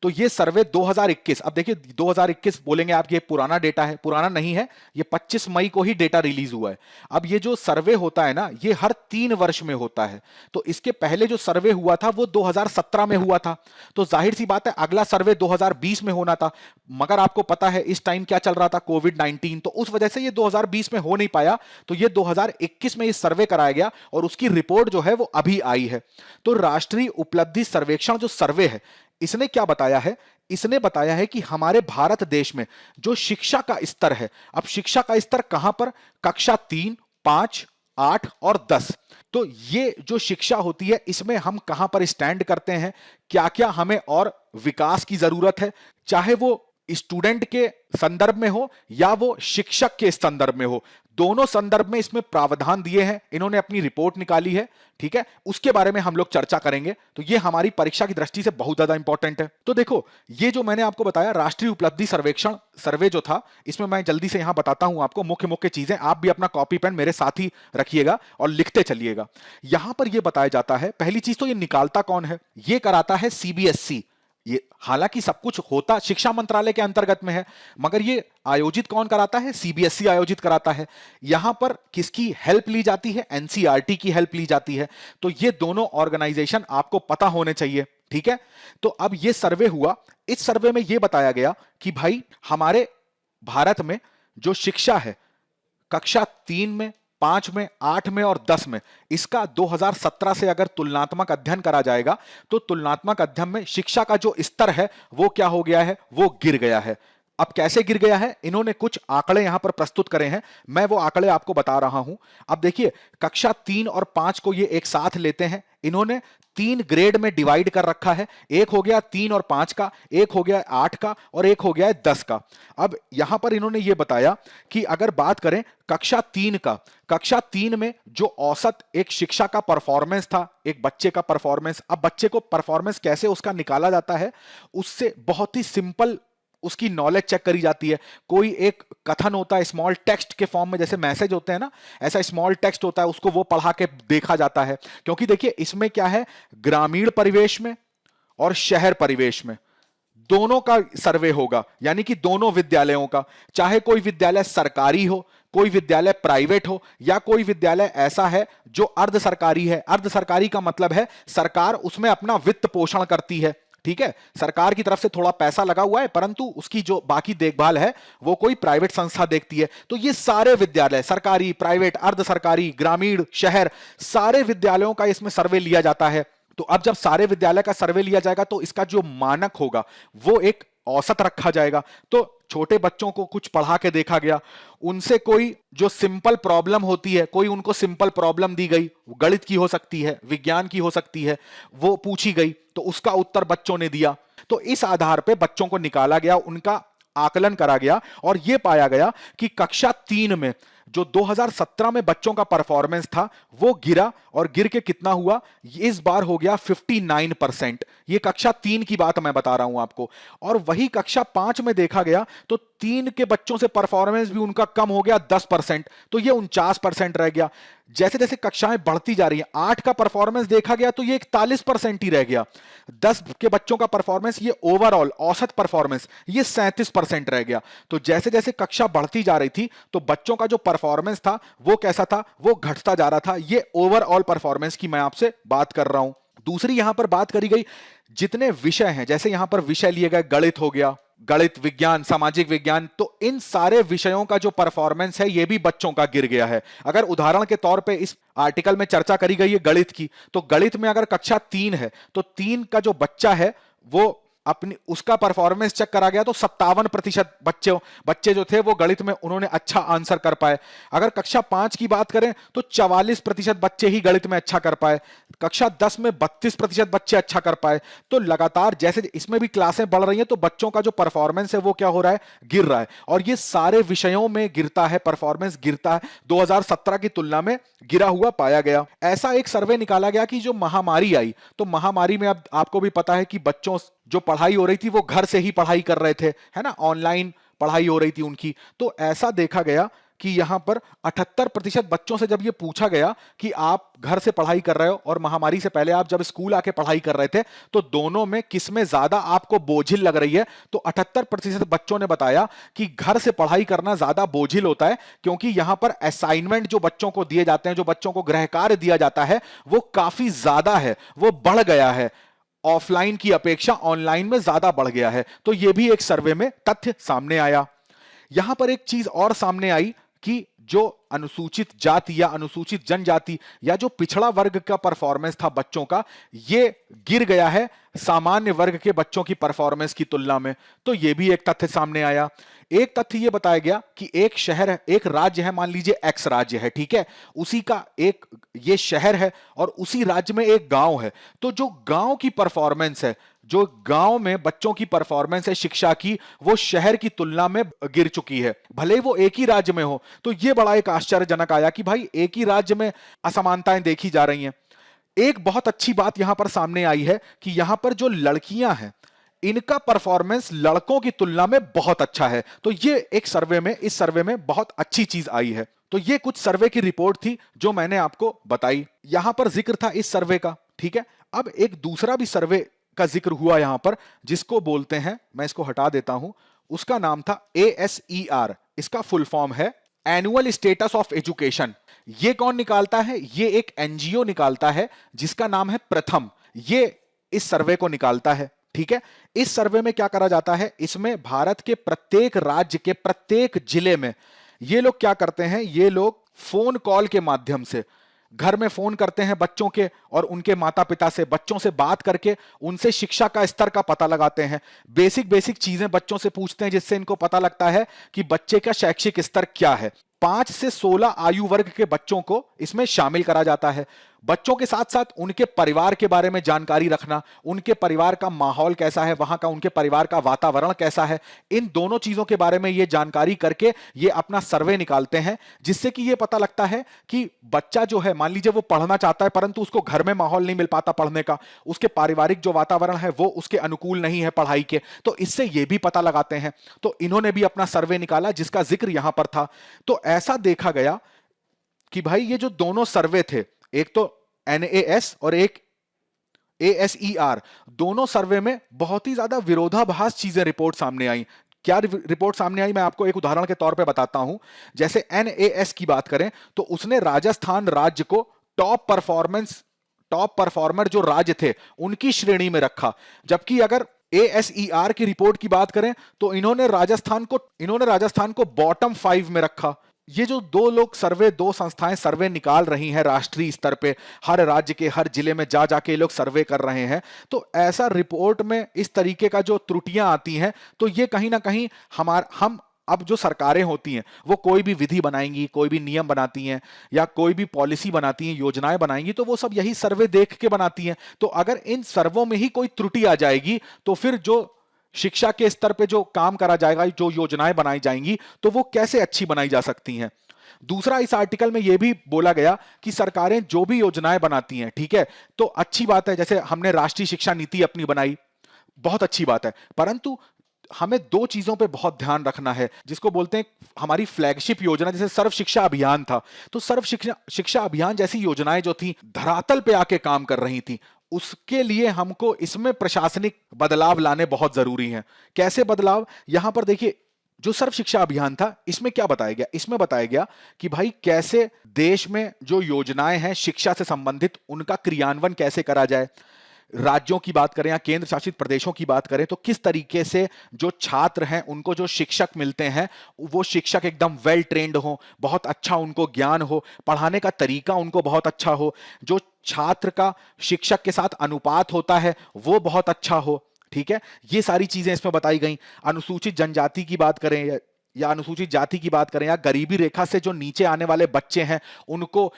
तो ये सर्वे 2021, अब देखिए 2021 बोलेंगे आप, ये पुराना डेटा है, पुराना नहीं है, ये 25 मई को ही डेटा रिलीज हुआ है। अब ये जो सर्वे होता है ना, ये हर 3 वर्ष में होता है। तो इसके पहले जो सर्वे हुआ था वो 2017 में हुआ था। तो जाहिर सी बात है अगला सर्वे 2020 में होना था, मगर आपको पता है इस टाइम क्या चल रहा था, कोविड-19, तो उस वजह से ये 2020 में हो नहीं पाया। तो ये 2021 में ये सर्वे कराया गया और उसकी रिपोर्ट जो है वो अभी आई है। तो राष्ट्रीय उपलब्धि सर्वेक्षण जो सर्वे है, इसने क्या बताया है? इसने बताया है कि हमारे भारत देश में जो शिक्षा का स्तर है, अब शिक्षा का स्तर कहां पर? कक्षा 3, 5, 8 और 10। तो ये जो शिक्षा होती है, इसमें हम कहां पर स्टैंड करते हैं, क्या क्या हमें और विकास की जरूरत है, चाहे वो स्टूडेंट के संदर्भ में हो या वो शिक्षक के संदर्भ में हो, दोनों संदर्भ में इसमें प्रावधान दिए हैं। इन्होंने अपनी रिपोर्ट निकाली है, ठीक है, उसके बारे में हम लोग चर्चा करेंगे। तो ये हमारी परीक्षा की दृष्टि से बहुत ज्यादा इंपॉर्टेंट है। तो देखो, ये जो मैंने आपको बताया राष्ट्रीय उपलब्धि सर्वेक्षण सर्वे जो था, इसमें मैं जल्दी से यहां बताता हूं आपको मुख्य मुख्य चीजें। आप भी अपना कॉपी पेन मेरे साथ ही रखिएगा और लिखते चलिएगा। यहां पर यह बताया जाता है, पहली चीज तो ये निकालता कौन है? ये कराता है CBSE। ये हालांकि सब कुछ होता शिक्षा मंत्रालय के अंतर्गत में है, मगर ये आयोजित कौन कराता है? CBSE आयोजित कराता है। यहां पर किसकी हेल्प ली जाती है? NCERT की हेल्प ली जाती है। तो ये दोनों ऑर्गेनाइजेशन आपको पता होने चाहिए, ठीक है। तो अब ये सर्वे हुआ, इस सर्वे में यह बताया गया कि भाई हमारे भारत में जो शिक्षा है, कक्षा 3 में, 5 में, 8 में और 10 में, इसका 2017 से अगर तुलनात्मक अध्ययन करा जाएगा तो तुलनात्मक अध्ययन में शिक्षा का जो स्तर है वो क्या हो गया है? वो गिर गया है। अब कैसे गिर गया है? इन्होंने कुछ आंकड़े यहां पर प्रस्तुत करे हैं, मैं वो आंकड़े आपको बता रहा हूं। अब देखिए, कक्षा 3 और 5 को ये एक साथ लेते हैं। इन्होंने 3 ग्रेड में डिवाइड कर रखा है, एक हो गया 3 और 5 का, एक हो गया 8 का और एक हो गया 10 का। अब यहां पर इन्होंने ये बताया कि अगर बात करें कक्षा 3 का, कक्षा 3 में जो औसत एक शिक्षा का परफॉर्मेंस था, एक बच्चे का परफॉर्मेंस, अब बच्चे को परफॉर्मेंस कैसे उसका निकाला जाता है? उससे बहुत ही सिंपल उसकी नॉलेज चेक करी जाती है। कोई एक कथन होता है स्मॉल टेक्स्ट के फॉर्म में, जैसे मैसेज होते हैं ना, ऐसा स्मॉल टेक्स्ट होता है, उसको वो पढ़ा के देखा जाता है। क्योंकि देखिए इसमें क्या है, ग्रामीण परिवेश में और शहर परिवेश में दोनों का सर्वे होगा, यानी कि दोनों विद्यालयों का, चाहे कोई विद्यालय सरकारी हो, कोई विद्यालय प्राइवेट हो, या कोई विद्यालय ऐसा है जो अर्ध सरकारी है। अर्ध सरकारी का मतलब है सरकार उसमें अपना वित्त पोषण करती है, ठीक है, सरकार की तरफ से थोड़ा पैसा लगा हुआ है, परंतु उसकी जो बाकी देखभाल है वो कोई प्राइवेट संस्था देखती है। तो ये सारे विद्यालय, सरकारी, प्राइवेट, अर्ध सरकारी, ग्रामीण, शहर, सारे विद्यालयों का इसमें सर्वे लिया जाता है। तो अब जब सारे विद्यालय का सर्वे लिया जाएगा तो इसका जो मानक होगा वो एक औसत रखा जाएगा। तो छोटे बच्चों को कुछ पढ़ा के देखा गया, उनसे कोई जो सिंपल प्रॉब्लम होती है, कोई उनको सिंपल प्रॉब्लम दी गई, गणित की हो सकती है, विज्ञान की हो सकती है, वो पूछी गई, तो उसका उत्तर बच्चों ने दिया। तो इस आधार पे बच्चों को निकाला गया, उनका आकलन करा गया और यह पाया गया कि कक्षा 3 में जो 2017 में बच्चों का परफॉर्मेंस था वो गिरा, और गिर के कितना हुआ, इस बार हो गया 59%। ये कक्षा 3 की बात मैं बता रहा हूं आपको। और वही कक्षा 5 में देखा गया तो 3 के बच्चों से परफॉर्मेंस भी उनका कम हो गया 10%, तो ये 49% रह गया। जैसे जैसे कक्षाएं बढ़ती जा रही हैं, 8 का परफॉर्मेंस देखा गया तो ये 41% ही रह गया। 10 के बच्चों का परफॉर्मेंस, ये ओवरऑल औसत परफॉर्मेंस, ये 37% रह गया। तो जैसे जैसे कक्षा बढ़ती जा रही थी तो बच्चों का जो परफॉर्मेंस था वो कैसा था, वो घटता जा रहा था। ये ओवरऑल परफॉर्मेंस की मैं आपसे बात कर रहा हूं। दूसरी यहां पर बात करी गई जितने विषय हैं, जैसे यहां पर विषय लिए गए, गणित हो गया, गणित, विज्ञान, सामाजिक विज्ञान, तो इन सारे विषयों का जो परफॉर्मेंस है ये भी बच्चों का गिर गया है। अगर उदाहरण के तौर पे इस आर्टिकल में चर्चा करी गई है गणित की, तो गणित में अगर कक्षा 3 है तो 3 का जो बच्चा है वो अपनी उसका परफॉर्मेंस चेक करा गया तो 57% बच्चे जो थे वो गणित में उन्होंने अच्छा आंसर कर पाए। अगर कक्षा 5 की बात करें तो 44% बच्चे ही गणित में अच्छा कर पाए। कक्षा 10 में 32% बच्चे अच्छा कर पाए। तो लगातार जैसे इसमें भी क्लासें बढ़ रही हैं तो बच्चों का जो परफॉर्मेंस है वो क्या हो रहा है, गिर रहा है। और ये सारे विषयों में गिरता है, परफॉर्मेंस गिरता है, 2017 की तुलना में गिरा हुआ पाया गया। ऐसा एक सर्वे निकाला गया कि जो महामारी आई, तो महामारी में अब आपको भी पता है कि बच्चों जो पढ़ाई हो रही थी वो घर से ही पढ़ाई कर रहे थे, है ना, ऑनलाइन पढ़ाई हो रही थी उनकी। तो ऐसा देखा गया कि यहां पर 78% बच्चों से जब ये पूछा गया कि आप घर से पढ़ाई कर रहे हो और महामारी से पहले आप जब स्कूल आके पढ़ाई कर रहे थे, तो दोनों में किसमें ज्यादा आपको बोझिल लग रही है, तो 78% बच्चों ने बताया कि घर से पढ़ाई करना ज्यादा बोझिल होता है, क्योंकि यहां पर असाइनमेंट जो बच्चों को दिए जाते हैं, जो बच्चों को गृह कार्य दिया जाता है, वो काफी ज्यादा है, वो बढ़ गया है, ऑफलाइन की अपेक्षा ऑनलाइन में ज्यादा बढ़ गया है। तो यह भी एक सर्वे में तथ्य सामने आया। यहां पर एक चीज और सामने आई कि जो अनुसूचित जाति या अनुसूचित जनजाति या जो पिछड़ा वर्ग का परफॉर्मेंस था बच्चों का, ये गिर गया है सामान्य वर्ग के बच्चों की परफॉर्मेंस की तुलना में। तो ये भी एक तथ्य सामने आया। एक तथ्य ये बताया गया कि एक शहर है, एक राज्य है, मान लीजिए एक्स राज्य है, ठीक है, उसी का एक ये शहर है और उसी राज्य में एक गांव है। तो जो गांव की परफॉर्मेंस है, जो गांव में बच्चों की परफॉर्मेंस है शिक्षा की, वो शहर की तुलना में गिर चुकी है, भले वो एक ही राज्य में हो। तो ये बड़ा एक आश्चर्यजनक आया कि भाई एक ही राज्य में असमानताएं देखी जा रही हैं। एक बहुत अच्छी बात यहां पर सामने आई है कि यहां पर जो लड़कियां हैं, इनका परफॉर्मेंस लड़कों की तुलना में बहुत अच्छा है। तो ये एक सर्वे में, इस सर्वे में बहुत अच्छी चीज आई है। तो ये कुछ सर्वे की रिपोर्ट थी जो मैंने आपको बताई। यहां पर जिक्र था इस सर्वे का, ठीक है। अब एक दूसरा भी सर्वे का जिक्र हुआ यहां पर, जिसको बोलते हैं, मैं इसको हटा देता हूं, उसका नाम था ASER। इसका फुल फॉर्म है एनुअल स्टेटस ऑफ एजुकेशन। ये कौन निकालता है? ये एक NGO निकालता है जिसका नाम है प्रथम। ये इस सर्वे को निकालता है, ठीक है। इस सर्वे में क्या करा जाता है, इसमें भारत के प्रत्येक राज्य के प्रत्येक जिले में ये लोग क्या करते हैं, ये लोग फोन कॉल के माध्यम से घर में फोन करते हैं बच्चों के और उनके माता पिता से, बच्चों से बात करके उनसे शिक्षा का स्तर का पता लगाते हैं। बेसिक चीजें बच्चों से पूछते हैं जिससे इनको पता लगता है कि बच्चे का शैक्षिक स्तर क्या है। 5 से 16 आयु वर्ग के बच्चों को इसमें शामिल करा जाता है। बच्चों के साथ साथ उनके परिवार के बारे में जानकारी रखना, उनके परिवार का माहौल कैसा है, वहां का उनके परिवार का वातावरण कैसा है, इन दोनों चीजों के बारे में ये जानकारी करके ये अपना सर्वे निकालते हैं, जिससे कि ये पता लगता है कि बच्चा जो है, मान लीजिए वो पढ़ना चाहता है परंतु उसको घर में माहौल नहीं मिल पाता पढ़ने का, उसके पारिवारिक जो वातावरण है वो उसके अनुकूल नहीं है पढ़ाई के, तो इससे ये भी पता लगाते हैं। तो इन्होंने भी अपना सर्वे निकाला जिसका जिक्र यहां पर था। तो ऐसा देखा गया कि भाई ये जो दोनों सर्वे थे, एक तो NAS और एक ASER, दोनों सर्वे में बहुत ही ज्यादा विरोधाभास चीजें रिपोर्ट सामने आई। क्या रिपोर्ट सामने आई, मैं आपको एक उदाहरण के तौर पे बताता हूं। जैसे NAS की बात करें तो उसने राजस्थान राज्य को टॉप परफॉर्मर जो राज्य थे उनकी श्रेणी में रखा, जबकि अगर ASER की रिपोर्ट की बात करें तो इन्होंने राजस्थान को बॉटम 5 में रखा। ये जो दो संस्थाएं सर्वे निकाल रही हैं राष्ट्रीय स्तर पे, हर राज्य के हर जिले में जा जाके लोग सर्वे कर रहे हैं, तो ऐसा रिपोर्ट में इस तरीके का जो त्रुटियां आती हैं, तो ये कहीं ना कहीं हम अब जो सरकारें होती हैं वो कोई भी विधि बनाएंगी, कोई भी नियम बनाती हैं या कोई भी पॉलिसी बनाती हैं, योजनाएं बनाएंगी, तो वो सब यही सर्वे देख के बनाती हैं। तो अगर इन सर्वों में ही कोई त्रुटि आ जाएगी तो फिर जो शिक्षा के स्तर पे जो काम करा जाएगा, जो योजनाएं बनाई जाएंगी, तो वो कैसे अच्छी बनाई जा सकती हैं। दूसरा, इस आर्टिकल में यह भी बोला गया कि सरकारें जो भी योजनाएं बनाती हैं, ठीक है, तो अच्छी बात है, जैसे हमने राष्ट्रीय शिक्षा नीति अपनी बनाई, बहुत अच्छी बात है, परंतु हमें दो चीजों पे बहुत ध्यान रखना है, जिसको बोलते हैं हमारी फ्लैगशिप योजना। जैसे सर्व शिक्षा अभियान था, तो सर्व शिक्षा अभियान जैसी योजनाएं जो थी धरातल पे आके काम कर रही थी, उसके लिए हमको इसमें प्रशासनिक बदलाव लाने बहुत जरूरी हैं। कैसे बदलाव? यहां पर देखिए, जो सर्व शिक्षा अभियान था, इसमें क्या बताया गया? इसमें बताया गया कि भाई कैसे देश में जो योजनाएं हैं शिक्षा से संबंधित, उनका क्रियान्वयन कैसे करा जाए। राज्यों की बात करें या केंद्र शासित प्रदेशों की बात करें, तो किस तरीके से जो छात्र हैं उनको जो शिक्षक मिलते हैं, वो शिक्षक एकदम वेल ट्रेंड हो, बहुत अच्छा उनको ज्ञान हो, पढ़ाने का तरीका उनको बहुत अच्छा हो, जो छात्र का शिक्षक के साथ अनुपात होता है वो बहुत अच्छा हो, ठीक है। ये सारी चीजें इसमें बताई गई। अनुसूचित जनजाति की बात करें या अनुसूचित जाति की बात करें या गरीबी रेखा से जो नीचे आने वाले बच्चे हैं, उनको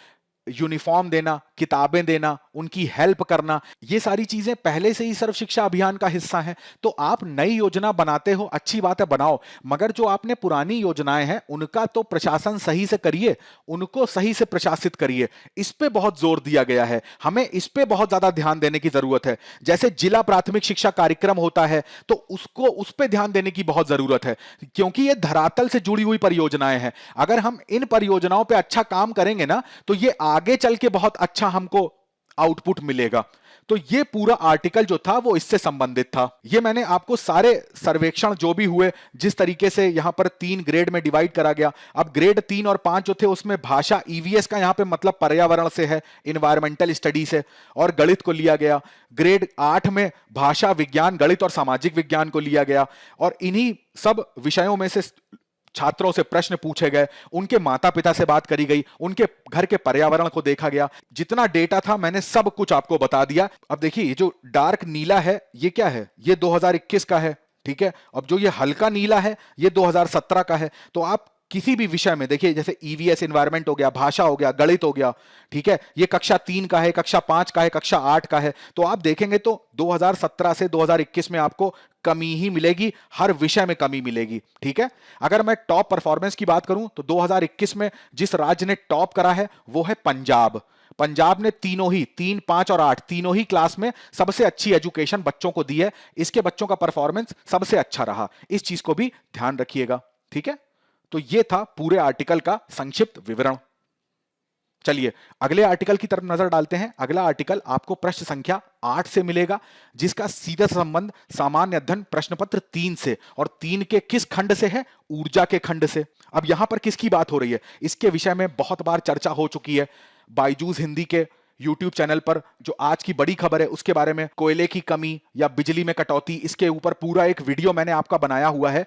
यूनिफॉर्म देना, किताबें देना, उनकी हेल्प करना, ये सारी चीजें पहले से ही सर्व शिक्षा अभियान का हिस्सा हैं। तो आप नई योजना बनाते हो, अच्छी बात है, बनाओ, मगर जो आपने पुरानी योजनाएं हैं उनका तो प्रशासन सही से करिए, उनको सही से प्रशासित करिए। इस पे बहुत जोर दिया गया है, हमें इस पे बहुत ज्यादा ध्यान देने की जरूरत है। जैसे जिला प्राथमिक शिक्षा कार्यक्रम होता है, तो उसको उस पे ध्यान देने की बहुत जरूरत है, क्योंकि ये धरातल से जुड़ी हुई परियोजनाएं हैं। अगर हम इन परियोजनाओं पे अच्छा काम करेंगे ना, तो ये आगे चल के बहुत अच्छा हमको आउटपुट मिलेगा। तो ये पूरा आर्टिकल जो था वो इससे संबंधित था। ये मैंने आपको सारे सर्वेक्षण जो भी हुए, जिस तरीके से यहां पर 3 ग्रेड में डिवाइड करा गया। अब ग्रेड 3 और 5 जो थे उसमें भाषा, ईवीएस का यहां पे मतलब पर्यावरण से है, इन्वायरमेंटल स्टडी से, और गणित को लिया गया। ग्रेड 8 में भाषा, विज्ञान, गणित और सामाजिक विज्ञान को लिया गया, और इन्हीं सब विषयों में से छात्रों से प्रश्न पूछे गए, उनके माता पिता से बात करी गई, उनके घर के पर्यावरण को देखा गया। जितना डेटा था मैंने सब कुछ आपको बता दिया। अब देखिए, ये जो डार्क नीला है ये क्या है? ये 2021 का है, ठीक है। अब जो ये हल्का नीला है ये 2017 का है। तो आप किसी भी विषय में देखिए, जैसे ईवीएस एनवायरमेंट हो गया, भाषा हो गया, गणित हो गया, ठीक है, ये कक्षा 3 का है, कक्षा 5 का है, कक्षा 8 का है, तो आप देखेंगे तो 2017 से 2021 में आपको कमी ही मिलेगी, हर विषय में कमी मिलेगी, ठीक है। अगर मैं टॉप परफॉर्मेंस की बात करूं तो 2021 में जिस राज्य ने टॉप करा है वो है पंजाब। पंजाब ने तीनों ही 3, 5 और 8 तीनों ही क्लास में सबसे अच्छी एजुकेशन बच्चों को दी है। इसके बच्चों का परफॉर्मेंस सबसे अच्छा रहा, इस चीज को भी ध्यान रखिएगा, ठीक है। तो ये था पूरे आर्टिकल का संक्षिप्त विवरण। चलिए अगले आर्टिकल की तरफ नजर डालते हैं। अगला आर्टिकल आपको प्रश्न संख्या 8 से मिलेगा, जिसका सीधा संबंध सामान्य अध्ययन प्रश्न पत्र 3 से, और 3 के किस खंड से है? ऊर्जा के खंड से। अब यहां पर किसकी बात हो रही है? इसके विषय में बहुत बार चर्चा हो चुकी है। बायजूस हिंदी के YouTube चैनल पर जो आज की बड़ी खबर है उसके बारे में, कोयले की कमी या बिजली में कटौती, इसके ऊपर पूरा एक वीडियो मैंने आपका बनाया हुआ है।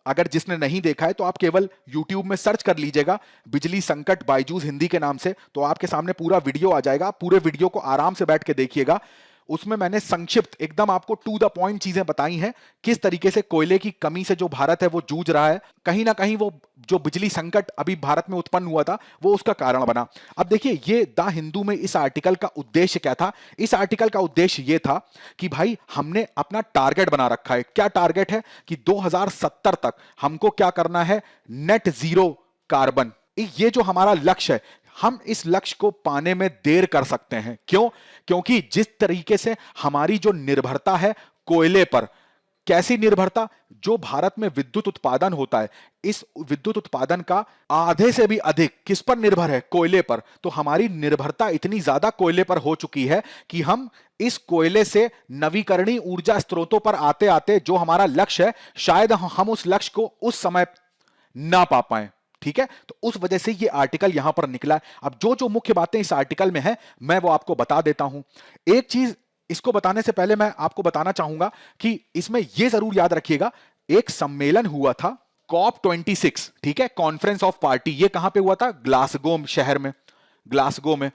अगर जिसने नहीं देखा है तो आप केवल YouTube में सर्च कर लीजिएगा बिजली संकट बायजूस हिंदी के नाम से, तो आपके सामने पूरा वीडियो आ जाएगा। पूरे वीडियो को आराम से बैठ के देखिएगा। उसमें मैंने संक्षिप्त एकदम आपको टू द पॉइंट चीजें बताई हैं, किस तरीके से कोयले की कमी से जो भारत है वो जूझ रहा है। कहीं ना कहीं वो जो बिजली संकट अभी भारत में उत्पन्न हुआ था वो उसका कारण बना। अब देखिए, ये द हिंदू में इस आर्टिकल का उद्देश्य क्या था? इस आर्टिकल का उद्देश्य ये था कि भाई हमने अपना टारगेट बना रखा है। क्या टारगेट है? कि 2070 तक हमको क्या करना है? Net zero carbon. ये जो हमारा लक्ष्य है, हम इस लक्ष्य को पाने में देर कर सकते हैं। क्यों? क्योंकि जिस तरीके से हमारी जो निर्भरता है कोयले पर, कैसी निर्भरता? जो भारत में विद्युत उत्पादन होता है, इस विद्युत उत्पादन का आधे से भी अधिक किस पर निर्भर है? कोयले पर। तो हमारी निर्भरता इतनी ज्यादा कोयले पर हो चुकी है कि हम इस कोयले से नवीकरणीय ऊर्जा स्रोतों पर आते आते जो हमारा लक्ष्य है, शायद हम उस लक्ष्य को उस समय ना पा पाए, ठीक है। तो उस वजह से ये आर्टिकल यहां पर निकला है। अब जो जो मुख्य बातें इस आर्टिकल में है मैं वो आपको बता देता हूं। एक चीज इसको बताने से पहले मैं आपको बताना चाहूंगा कि इसमें यह जरूर याद रखिएगा, एक सम्मेलन हुआ था COP26, ठीक है, कॉन्फ्रेंस ऑफ पार्टी। ये कहां पे हुआ था? ग्लासगो शहर में। ग्लासगो में,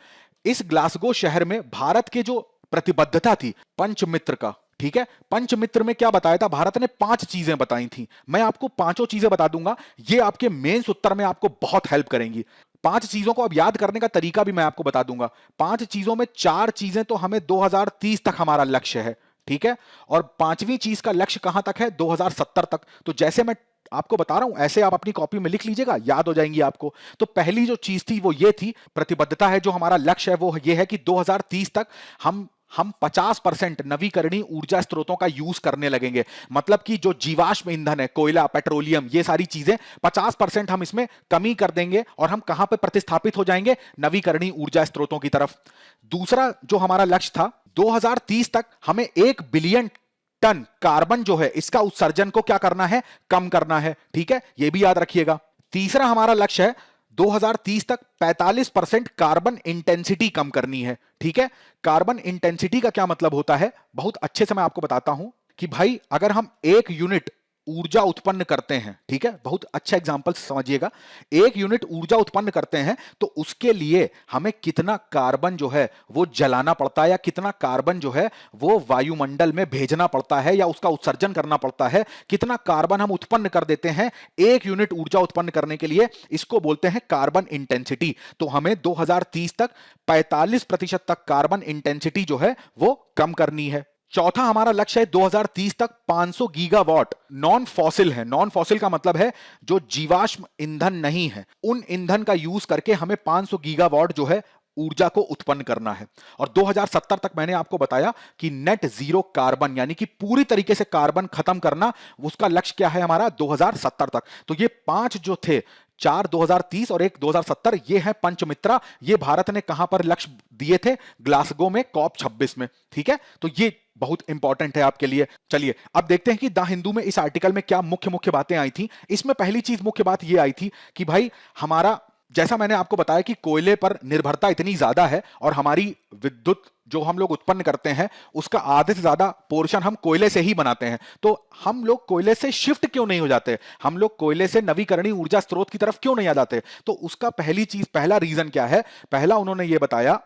इस ग्लासगो शहर में भारत के जो प्रतिबद्धता थी पंचमित्र का, ठीक है, पंचमित्र में क्या बताया था, भारत ने 5 चीजें बताई थी। मैं आपको पांचों चीजें बता दूंगा, ये आपके मेंस उत्तर में आपको बहुत हेल्प करेंगी। 5 चीजों को अब याद करने का तरीका भी मैं आपको बता दूंगा। 5 चीजों में 4 चीजें तो हमें 2030 तक हमारा लक्ष्य है, ठीक है, और पांचवी चीज का लक्ष्य कहां तक है, 2070 तक। तो जैसे मैं आपको बता रहा हूं ऐसे आप अपनी कॉपी में लिख लीजिएगा, याद हो जाएंगी आपको। तो पहली जो चीज थी वो ये थी, प्रतिबद्धता है, जो हमारा लक्ष्य है वो ये है कि 2030 तक हम 50% नवीकरणीय ऊर्जा स्रोतों का यूज करने लगेंगे। मतलब कि जो जीवाश्म ईंधन है, कोयला, पेट्रोलियम, ये सारी चीजें 50% हम इसमें कमी कर देंगे और हम कहां पे प्रतिस्थापित हो जाएंगे, नवीकरणीय ऊर्जा स्रोतों की तरफ। दूसरा जो हमारा लक्ष्य था, 2030 तक हमें 1 बिलियन टन कार्बन जो है इसका उत्सर्जन को क्या करना है, कम करना है, ठीक है, यह भी याद रखिएगा। तीसरा हमारा लक्ष्य है 2030 तक 45% कार्बन इंटेंसिटी कम करनी है, ठीक है। कार्बन इंटेंसिटी का क्या मतलब होता है, बहुत अच्छे से मैं आपको बताता हूं कि भाई अगर हम 1 यूनिट ऊर्जा उत्पन्न करते हैं, ठीक है, बहुत अच्छा एग्जांपल समझिएगा, 1 यूनिट ऊर्जा उत्पन्न करते हैं तो उसके लिए हमें कितना कार्बन जो है वो जलाना पड़ता है, या कितना कार्बन जो है वो वायुमंडल में भेजना पड़ता है या उसका उत्सर्जन करना पड़ता है, कितना कार्बन हम उत्पन्न कर देते हैं 1 यूनिट ऊर्जा उत्पन्न करने के लिए, इसको बोलते हैं कार्बन इंटेंसिटी। तो हमें 2030 तक 45% तक कार्बन इंटेंसिटी जो है वो कम करनी है। चौथा हमारा लक्ष्य है 2030 तक 500 गीगावाट नॉन फॉसिल है। नॉन फॉसिल का मतलब है जो जीवाश्म ईंधन नहीं है, उन ईंधन का यूज करके हमें 500 गीगावाट जो है ऊर्जा को उत्पन्न करना है। और 2070 तक मैंने आपको बताया कि नेट जीरो कार्बन, यानी कि पूरी तरीके से कार्बन खत्म करना, उसका लक्ष्य क्या है हमारा 2070 तक। तो ये 5 जो थे, 4 2030 और 1 2070, ये है पंचमित्रा। ये भारत ने कहां पर लक्ष्य दिए थे, ग्लासगो में COP 26 में, ठीक है। तो ये बहुत इंपॉर्टेंट है आपके लिए। चलिए अब देखते हैं कि द हिंदू में इस आर्टिकल में क्या मुख्य मुख्य बातें आई थी। इसमें पहली चीज मुख्य बात यह आई थी कि भाई हमारा, जैसा मैंने आपको बताया कि कोयले पर निर्भरता इतनी ज्यादा है और हमारी विद्युत जो हम लोग उत्पन्न करते हैं उसका आधे से ज्यादा पोर्शन हम कोयले से ही बनाते हैं। तो हम लोग कोयले से शिफ्ट क्यों नहीं हो जाते, हम लोग कोयले से नवीकरणीय ऊर्जा स्रोत की तरफ क्यों नहीं आ जाते। तो उसका पहली चीज, पहला रीजन क्या है, पहला उन्होंने ये बताया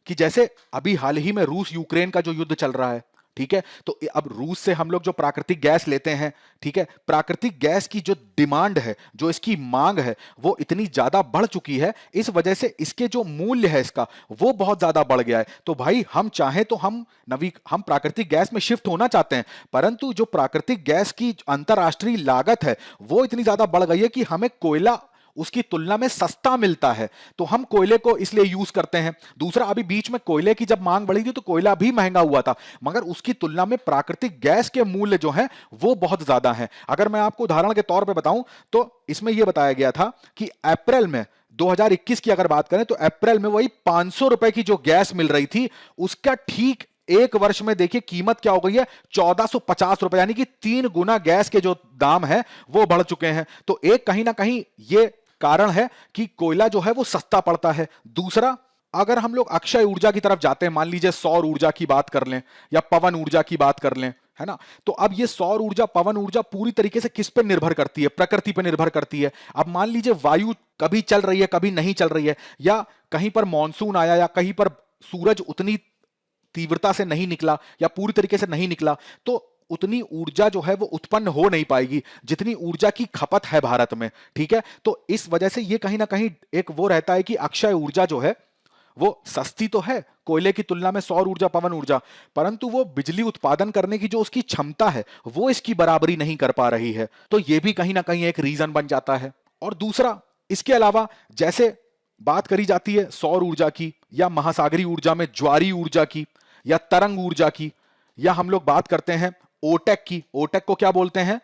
कि जैसे अभी हाल ही में रूस यूक्रेन का जो युद्ध चल रहा है, ठीक है, तो अब रूस से हम लोग जो प्राकृतिक गैस लेते हैं, ठीक है, प्राकृतिक गैस की जो डिमांड है, जो इसकी मांग है, वो इतनी ज्यादा बढ़ चुकी है, इस वजह से इसके जो मूल्य है इसका वो बहुत ज्यादा बढ़ गया है। तो भाई हम चाहें तो हम प्राकृतिक गैस में शिफ्ट होना चाहते हैं, परंतु जो प्राकृतिक गैस की अंतरराष्ट्रीय लागत है वो इतनी ज्यादा बढ़ गई है कि हमें कोयला उसकी तुलना में सस्ता मिलता है, तो हम कोयले को इसलिए यूज करते हैं। दूसरा, अभी बीच में कोयले की जब मांग बढ़ी थी तो कोयला भी महंगा हुआ था, मगर उसकी तुलना में प्राकृतिक गैस के मूल्य जो हैं वो बहुत ज्यादा हैं। अगर मैं आपको उदाहरण के तौर पे बताऊं तो इसमें यह बताया गया था कि अप्रैल में 2021 की अगर बात करें तो अप्रैल में वही 500 रुपए की जो गैस मिल रही थी, उसका ठीक 1 वर्ष में देखिए कीमत क्या हो गई है, 1450 रुपए, यानी कि 3 गुना गैस के जो दाम है वो बढ़ चुके हैं। तो एक कहीं ना कहीं ये कारण है कि कोयला जो है वो सस्ता पड़ता है। दूसरा, अगर हम लोग अक्षय ऊर्जा की तरफ जाते हैं, मान लीजिए सौर ऊर्जा की बात कर लें या पवन ऊर्जा की बात कर लें, है ना, तो अब ये सौर ऊर्जा, पवन ऊर्जा पूरी तरीके से किस पे निर्भर करती है, प्रकृति पे निर्भर करती है। अब मान लीजिए वायु कभी चल रही है कभी नहीं चल रही है, या कहीं पर मॉनसून आया या कहीं पर सूरज उतनी तीव्रता से नहीं निकला या पूरी तरीके से नहीं निकला, तो उतनी ऊर्जा जो है वो उत्पन्न हो नहीं पाएगी जितनी ऊर्जा की खपत है भारत में, ठीक है। तो इस वजह से ये कहीं ना कहीं एक वो रहता है कि अक्षय ऊर्जा जो है वो सस्ती तो है कोयले की तुलना में, सौर ऊर्जा, पवन ऊर्जा, परंतु वो बिजली उत्पादन करने की जो उसकी क्षमता है वो इसकी बराबरी नहीं कर पा रही है। तो ये भी कहीं ना कहीं एक रीजन बन जाता है। और दूसरा, इसके अलावा जैसे बात करी जाती है सौर ऊर्जा की या महासागरीय ऊर्जा में ज्वारीय ऊर्जा की या तरंग ऊर्जा की, या हम लोग बात करते हैं ओटेक की, ओटेक को क्या बोलते हैं,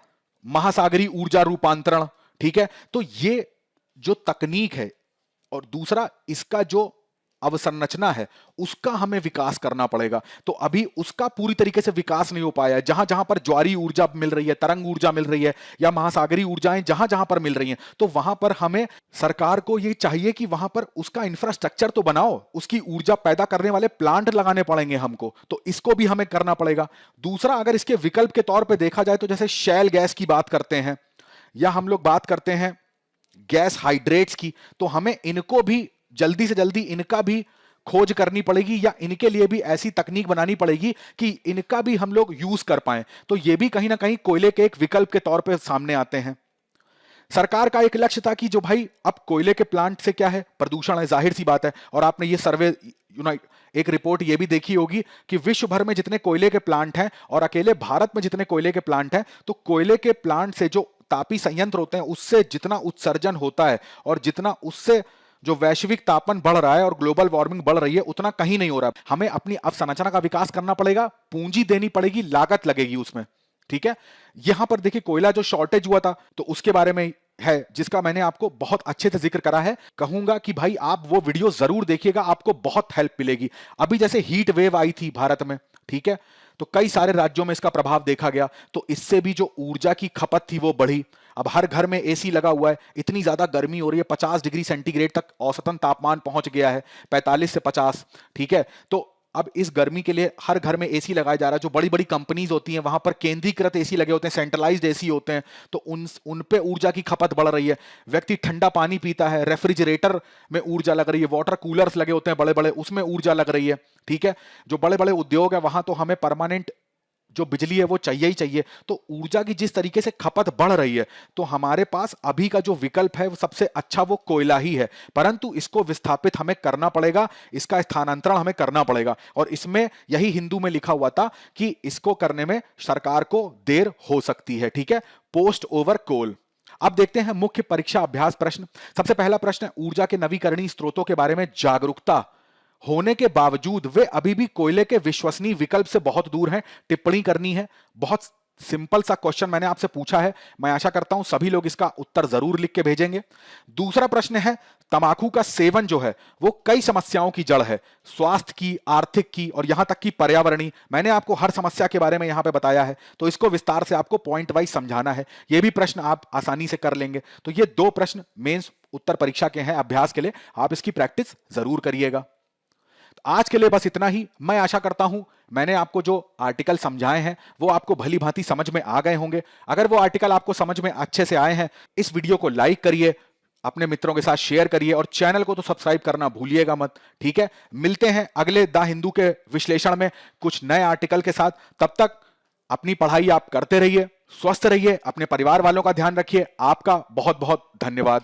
महासागरीय ऊर्जा रूपांतरण, ठीक है। तो ये जो तकनीक है और दूसरा इसका जो अवसंरचना है उसका हमें विकास करना पड़ेगा। तो अभी उसका पूरी तरीके से विकास नहीं हो पाया है। जहां जहां पर ज्वारीय ऊर्जा मिल रही है, तरंग ऊर्जा मिल रही है या महासागरीय ऊर्जाएं जहां जहां पर मिल रही हैं, तो वहां पर हमें सरकार को ये चाहिए कि वहां पर उसका इंफ्रास्ट्रक्चर तो बनाओ, उसकी ऊर्जा पैदा करने वाले प्लांट लगाने पड़ेंगे हमको, तो इसको भी हमें करना पड़ेगा। दूसरा, अगर इसके विकल्प के तौर पर देखा जाए तो जैसे शैल गैस की बात करते हैं या हम लोग बात करते हैं गैस हाइड्रेट्स की, तो हमें इनको भी जल्दी से जल्दी इनका भी खोज करनी पड़ेगी या इनके लिए भी ऐसी तकनीक बनानी पड़ेगी कि इनका भी हम लोग यूज कर पाए। तो ये भी कहीं ना कहीं कोयले के एक विकल्प के तौर पे सामने आते हैं। सरकार का एक लक्ष्य था कि जो भाई अब कोयले के प्लांट से क्या है, प्रदूषण है, जाहिर सी बात है। और आपने ये सर्वे यूनाइट एक रिपोर्ट ये भी देखी होगी कि विश्व भर में जितने कोयले के प्लांट हैं और अकेले भारत में जितने कोयले के प्लांट हैं, तो कोयले के प्लांट से जो तापी संयंत्र होते हैं उससे जितना उत्सर्जन होता है और जितना उससे जो वैश्विक तापमान बढ़ रहा है और ग्लोबल वार्मिंग बढ़ रही है, उतना कहीं नहीं हो रहा है। हमें अपनी अवसंरचना का विकास करना पड़ेगा, पूंजी देनी पड़ेगी, लागत लगेगी उसमें। ठीक है, यहां पर देखिए कोयला जो शॉर्टेज हुआ था तो उसके बारे में है, जिसका मैंने आपको बहुत अच्छे से जिक्र करा है। कहूंगा कि भाई आप वो वीडियो जरूर देखिएगा, आपको बहुत हेल्प मिलेगी। अभी जैसे हीट वेव आई थी भारत में, ठीक है, तो कई सारे राज्यों में इसका प्रभाव देखा गया, तो इससे भी जो ऊर्जा की खपत थी वो बढ़ी। अब हर घर में एसी लगा हुआ है, इतनी ज्यादा गर्मी हो रही है, 50 डिग्री सेंटीग्रेड तक औसतन तापमान पहुंच गया है, 45 से 50। ठीक है, तो अब इस गर्मी के लिए हर घर में एसी लगाया जा रहा है। जो बड़ी बड़ी कंपनीज होती हैं वहां पर केंद्रीकृत एसी लगे होते हैं, सेंट्रलाइज्ड एसी होते हैं, तो उन पे ऊर्जा की खपत बढ़ रही है। व्यक्ति ठंडा पानी पीता है, रेफ्रिजरेटर में ऊर्जा लग रही है, वाटर कूलर्स लगे होते हैं बड़े बड़े, उसमें ऊर्जा लग रही है। ठीक है, जो बड़े बड़े उद्योग है वहां तो हमें परमानेंट जो बिजली है वो चाहिए ही चाहिए। तो ऊर्जा की जिस तरीके से खपत बढ़ रही है, तो हमारे पास अभी का जो विकल्प है वो सबसे अच्छा वो कोयला ही है। परंतु इसको विस्थापित हमें करना पड़ेगा, इसका स्थानांतरण हमें करना पड़ेगा। और इसमें यही हिंदू में लिखा हुआ था कि इसको करने में सरकार को देर हो सकती है। ठीक है, पोस्ट ओवर कोल। अब देखते हैं मुख्य परीक्षा अभ्यास प्रश्न। सबसे पहला प्रश्न है, ऊर्जा के नवीकरणीय स्रोतों के बारे में जागरूकता होने के बावजूद वे अभी भी कोयले के विश्वसनीय विकल्प से बहुत दूर हैं। टिप्पणी करनी है। बहुत सिंपल सा क्वेश्चन मैंने आपसे पूछा है, मैं आशा करता हूं सभी लोग इसका उत्तर जरूर लिख के भेजेंगे। दूसरा प्रश्न है, तंबाकू का सेवन जो है वो कई समस्याओं की जड़ है, स्वास्थ्य की, आर्थिक की और यहां तक कि पर्यावरणीय। मैंने आपको हर समस्या के बारे में यहां पे बताया है, तो इसको विस्तार से आपको पॉइंट वाइज समझाना है। यह भी प्रश्न आप आसानी से कर लेंगे। तो ये दो प्रश्न मेंस उत्तर परीक्षा के हैं अभ्यास के लिए, आप इसकी प्रैक्टिस जरूर करिएगा। आज के लिए बस इतना ही। मैं आशा करता हूं मैंने आपको जो आर्टिकल समझाए हैं वो आपको भली भांति समझ में आ गए होंगे। अगर वो आर्टिकल आपको समझ में अच्छे से आए हैं, इस वीडियो को लाइक करिए, अपने मित्रों के साथ शेयर करिए और चैनल को तो सब्सक्राइब करना भूलिएगा मत। ठीक है, मिलते हैं अगले द हिंदू के विश्लेषण में कुछ नए आर्टिकल के साथ। तब तक अपनी पढ़ाई आप करते रहिए, स्वस्थ रहिए, अपने परिवार वालों का ध्यान रखिए। आपका बहुत बहुत धन्यवाद।